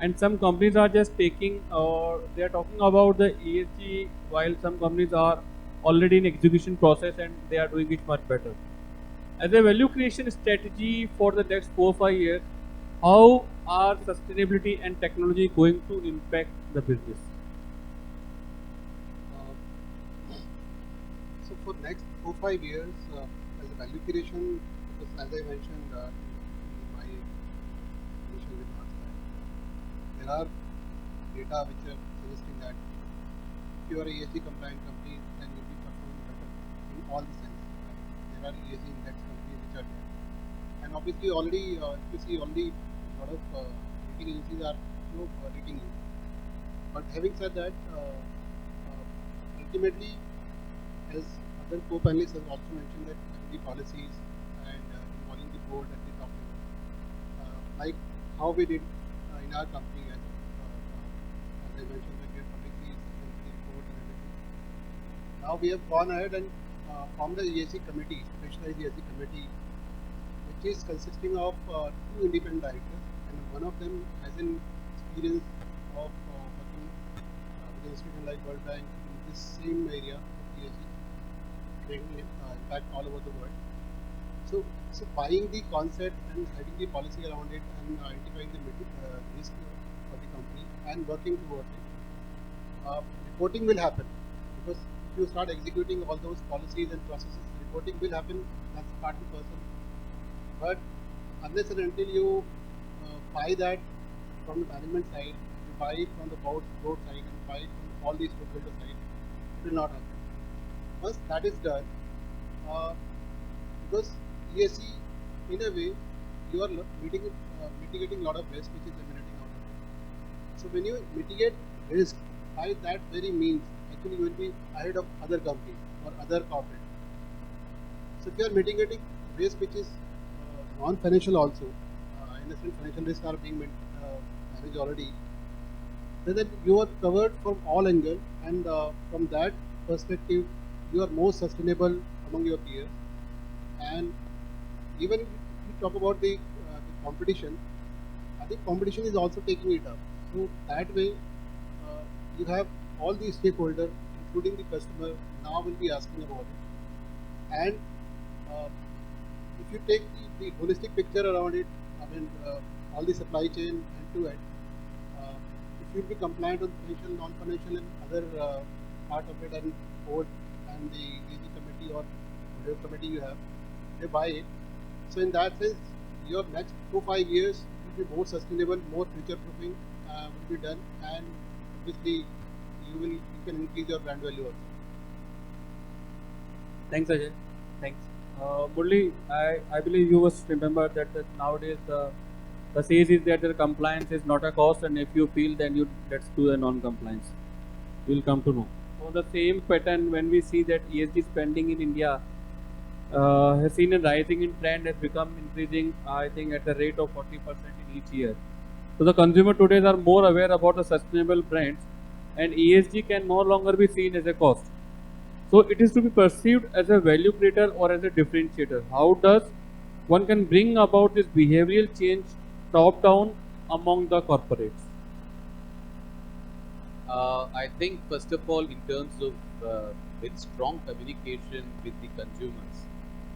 [SPEAKER 2] and some companies are just taking or they are talking about the ESG while some companies are already in execution process and they are doing it much better. As a value creation strategy for the next 4 or 5 years, how are sustainability and technology going to impact the business?
[SPEAKER 3] So for next 4 5 years, as a value creation, because as I mentioned in my initial remarks, that there are data which are suggesting that if you are a ESG compliant company, then you'll be performing better in all the sense. Right? There are ESG index companies which are there, and obviously already if you see already a lot of rating agencies are rating you. But having said that, ultimately, as other co-panelists have also mentioned, that having the policies and involving the board at the top level, like how we did in our company, as I mentioned, that we have publicly sustainability report and everything. Now we have gone ahead and formed the ESG committee, specialized ESG committee, which is consisting of 2 independent directors, and one of them has an experience of working with an institution like World Bank in this same area of ESG, training in fact all over the world. So buying the concept and having the policy around it and identifying the risk for the company and working towards it, reporting will happen, because if you start executing all those policies and processes, reporting will happen. That's part and parcel. But unless and until you buy that from the management side, you buy it from the board side, and buy it from all these stakeholder side, it will not happen. Once that is done, because ESG, in a way, you are mitigating a lot of risk which is emanating out of it. So when you mitigate risk, by that very means, actually you will be ahead of other companies or other corporates. So if you are mitigating risk which is non-financial also, in the sense financial risks are being managed already, then you are covered from all angles, and from that perspective, you are more sustainable among your peers. And even if you talk about the competition, I think competition is also taking it up. So that way, you have all the stakeholders, including the customer, now will be asking about it. And if you take the holistic picture around it, I mean, all the supply chain end to end, if you will be compliant with financial, non-financial, and other part of it, and board and the ESG committee or whatever committee you have, they buy it. So in that sense, your next 4 5 years will be more sustainable, more future-proofing will be done, and obviously you can increase your brand value also.
[SPEAKER 2] Thanks, Ajay. Thanks. Murli, I believe you must remember that nowadays the says is that the compliance is not a cost, and if you feel, then let's do a non-compliance. You will come to know. So the same pattern, when we see that ESG spending in India has seen a rising in trend, has become increasing, I think, at the rate of 40% in each year. So the consumer today are more aware about the sustainable brands, and ESG can no longer be seen as a cost. So it is to be perceived as a value creator or as a differentiator. How does one can bring about this behavioral change top down among the corporates?
[SPEAKER 4] I think, first of all, in terms of with strong communication with the consumers,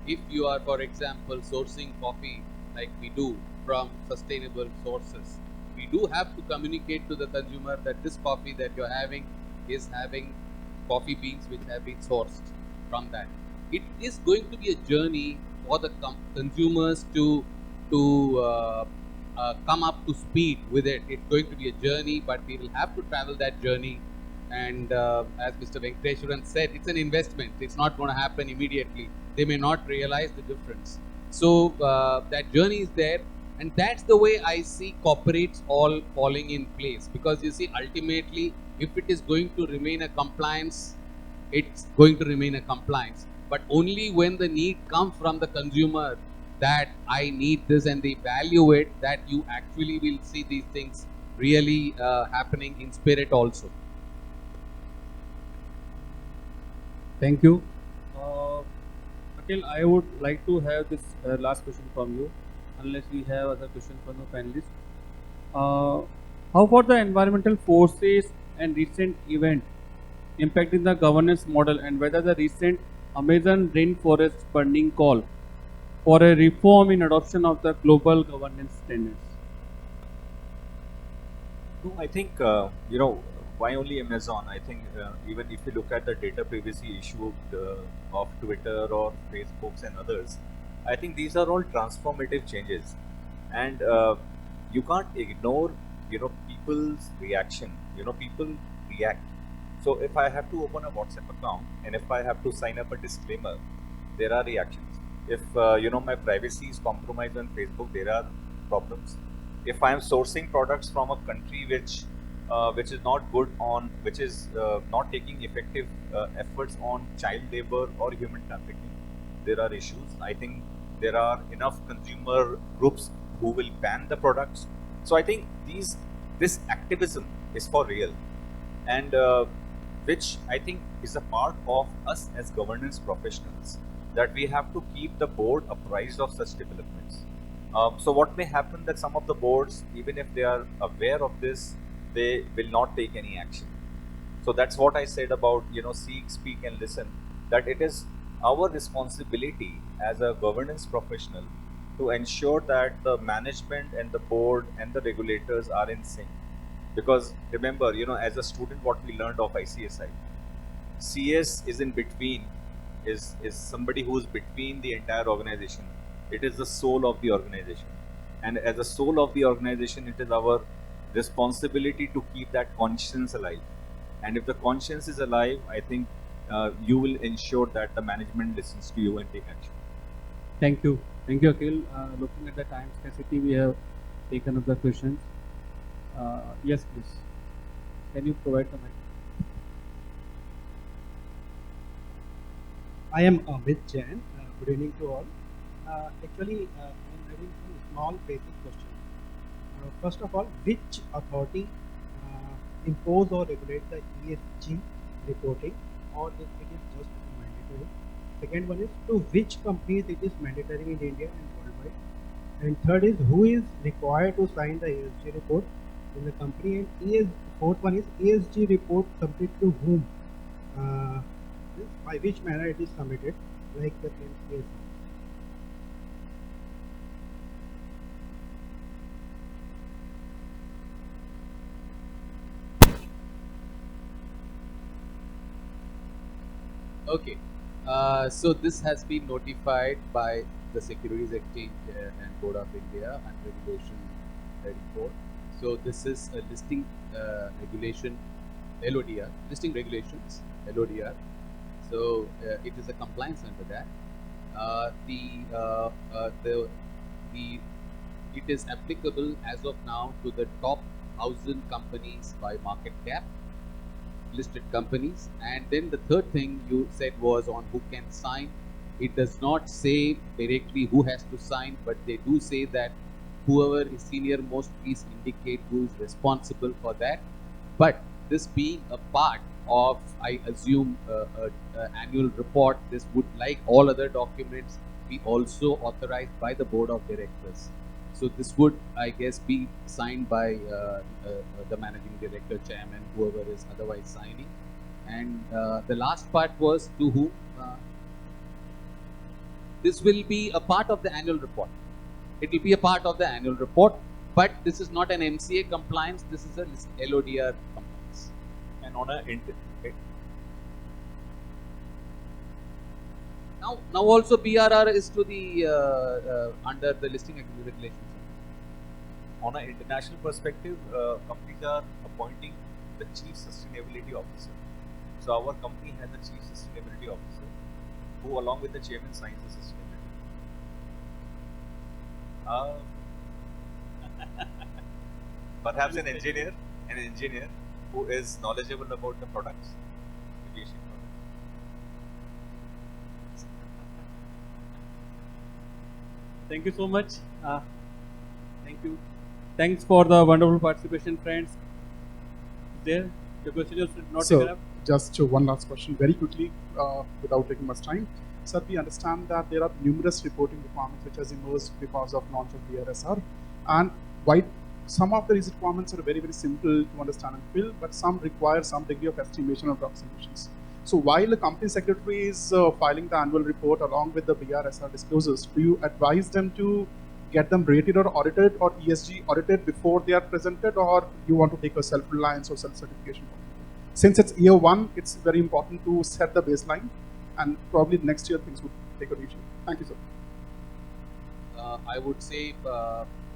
[SPEAKER 4] if you are, for example, sourcing coffee like we do from sustainable sources, we do have to communicate to the consumer that this coffee that you're having is having coffee beans which have been sourced from that. It is going to be a journey for the consumers to come up to speed with it. It's going to be a journey, but we will have to travel that journey. And as Mr. Venkateshwaran said, it's an investment. It's not going to happen immediately. They may not realize the difference. So that journey is there, and that's the way I see corporates all falling in place. Because you see, ultimately, if it is going to remain a compliance, it's going to remain a compliance. But only when the need comes from the consumer that I need this and they value it, that you actually will see these things really happening in spirit also.
[SPEAKER 2] Thank you. Akhil, I would like to have this last question from you, unless we have other questions from the panelists. How about the environmental forces and recent event impacting the governance model, and whether the recent Amazon rainforest burning call for a reform in adoption of the global governance standards?
[SPEAKER 6] No, I think why only Amazon. I think even if you look at the data privacy issue of Twitter or Facebooks and others, I think these are all transformative changes, and you can't ignore people's reaction. People react. So if I have to open a WhatsApp account and if I have to sign up a disclaimer, there are reactions. If my privacy is compromised on Facebook, there are problems. If I am sourcing products from a country which is not good on, which is not taking effective efforts on child labor or human trafficking, there are issues. I think there are enough consumer groups who will ban the products. So I think this activism is for real, and which I think is a part of us as governance professionals, that we have to keep the board apprised of such developments. So what may happen that some of the boards, even if they are aware of this, they will not take any action. So that's what I said about seek, speak, and listen. That it is our responsibility as a governance professional to ensure that the management and the board and the regulators are in sync. Because remember, as a student, what we learned of ICSI, CS is in between, is somebody who is between the entire organization. It is the soul of the organization, and as a soul of the organization, it is our responsibility to keep that conscience alive. And if the conscience is alive, I think you will ensure that the management listens to you and take action.
[SPEAKER 2] Thank you. Thank you, Akhil. Looking at the time scarcity, we have taken up the questions. Yes, please. Can you provide the mic?
[SPEAKER 7] I am Amit Jain. Good evening to all. Actually, I'm having some small basic questions. First of all, which authority impose or regulate the ESG reporting, or it is just mandatory? Second one is, to which companies it is mandatory in India and worldwide? And third is, who is required to sign the ESG report in the company? And fourth one is, ESG report submitted to whom? By which manner it is submitted, like the CSR?
[SPEAKER 4] Okay. So this has been notified by the Securities Exchange and Board of India and Regulation 34. So this is a listing regulation, LODR, listing regulations, LODR. So it is a compliance under that. It is applicable as of now to the top 1,000 companies by market cap, listed companies. And then the third thing you said was on who can sign. It does not say directly who has to sign, but they do say that whoever is senior most, please indicate who is responsible for that. But this being a part of, I assume, annual report, this would, like all other documents, be also authorized by the board of directors. So this would, I guess, be signed by the managing director, chairman, whoever is otherwise signing. And the last part was to whom. This will be a part of the annual report. It will be a part of the annual report, but this is not an MCA compliance. This is a LODR compliance.
[SPEAKER 6] And on a
[SPEAKER 4] now also BRR is to the under the listing regulations.
[SPEAKER 6] On an international perspective, companies are appointing the chief sustainability officer. So our company has a chief sustainability officer who, along with the chairman, signs the sustainability. Perhaps an engineer who is knowledgeable about the products, aviation products.
[SPEAKER 2] Thank you so much. Thank you. Thanks for the wonderful participation, friends. There, your question is not taken up.
[SPEAKER 8] Just one last question, very quickly, without taking much time. Sir, we understand that there are numerous reporting requirements which has emerged because of launch of BRSR, and why some of these requirements are very, very simple to understand and fill, but some require some degree of estimation or approximations. So while the company secretary is filing the annual report along with the BRSR disclosures, do you advise them to get them rated or audited or ESG audited before they are presented, or you want to take a self-reliance or self-certification? Since it's year one, it's very important to set the baseline, and probably next year things would take a reshape. Thank you, sir.
[SPEAKER 4] I would say,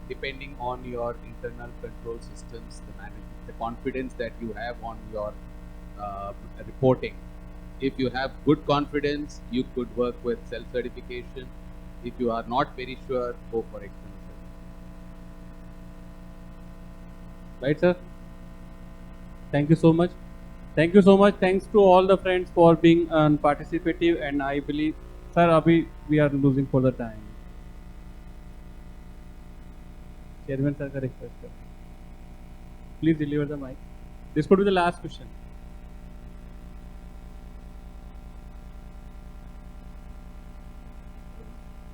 [SPEAKER 4] depending on your internal control systems, the confidence that you have on your reporting. If you have good confidence, you could work with self-certification. If you are not very sure, go for external certification.
[SPEAKER 2] Right, sir? Thank you so much. Thank you so much. Thanks to all the friends for being participative, and I believe, sir, abhi we are losing for the time. Chairman sir ka request sir. Please deliver the mic. This could be the last question.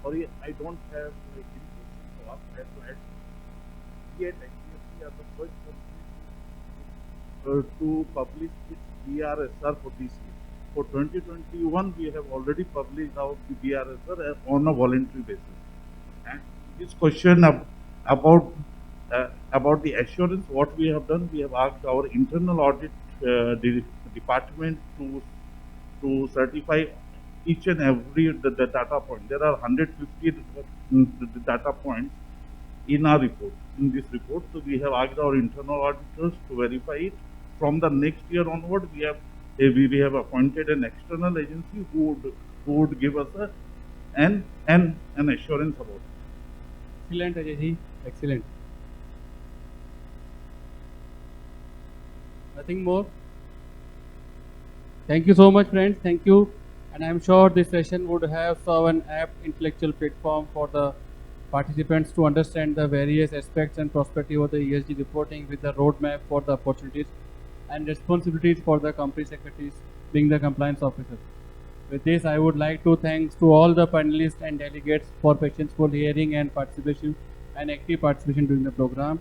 [SPEAKER 9] Sorry, I don't have any questions to ask. I have to add. Yet, NBFC are the first company to publish its BRSR for this year. For 2021, we have already published our BRSR on a voluntary basis. And this question about the assurance, what we have done, we have asked our internal audit department to certify each and every the data point. There are 150 data points in our report, in this report. So we have asked our internal auditors to verify it. From the next year onward, we have appointed an external agency who would give us an assurance about it.
[SPEAKER 2] Excellent, Ajay ji. Excellent. Nothing more. Thank you so much, friends. Thank you. And I'm sure this session would have served an apt intellectual platform for the participants to understand the various aspects and perspective of the ESG reporting with the roadmap for the opportunities and responsibilities for the company secretaries being the compliance officers. With this, I would like to thank to all the panelists and delegates for patientful hearing and participation and active participation during the program.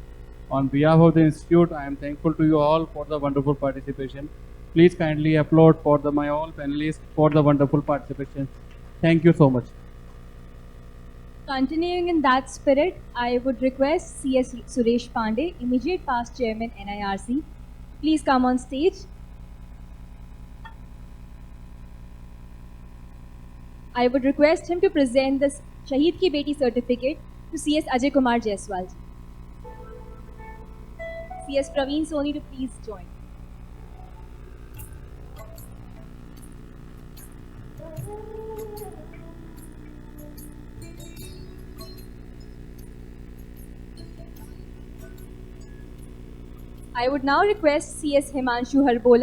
[SPEAKER 2] On behalf of the Institute, I am thankful to you all for the wonderful participation. Please kindly applaud for my all panelists for the wonderful participation. Thank you so much.
[SPEAKER 1] Continuing in that spirit, I would request CS Suresh Pandey, immediate past chairman NIRC, please come on stage. I would request him to present the Shaheed Ki Beti certificate to CS Ajay Kumar Jaiswal. CS Praveen Soni to please join. I would now request CS Himanshu Harbola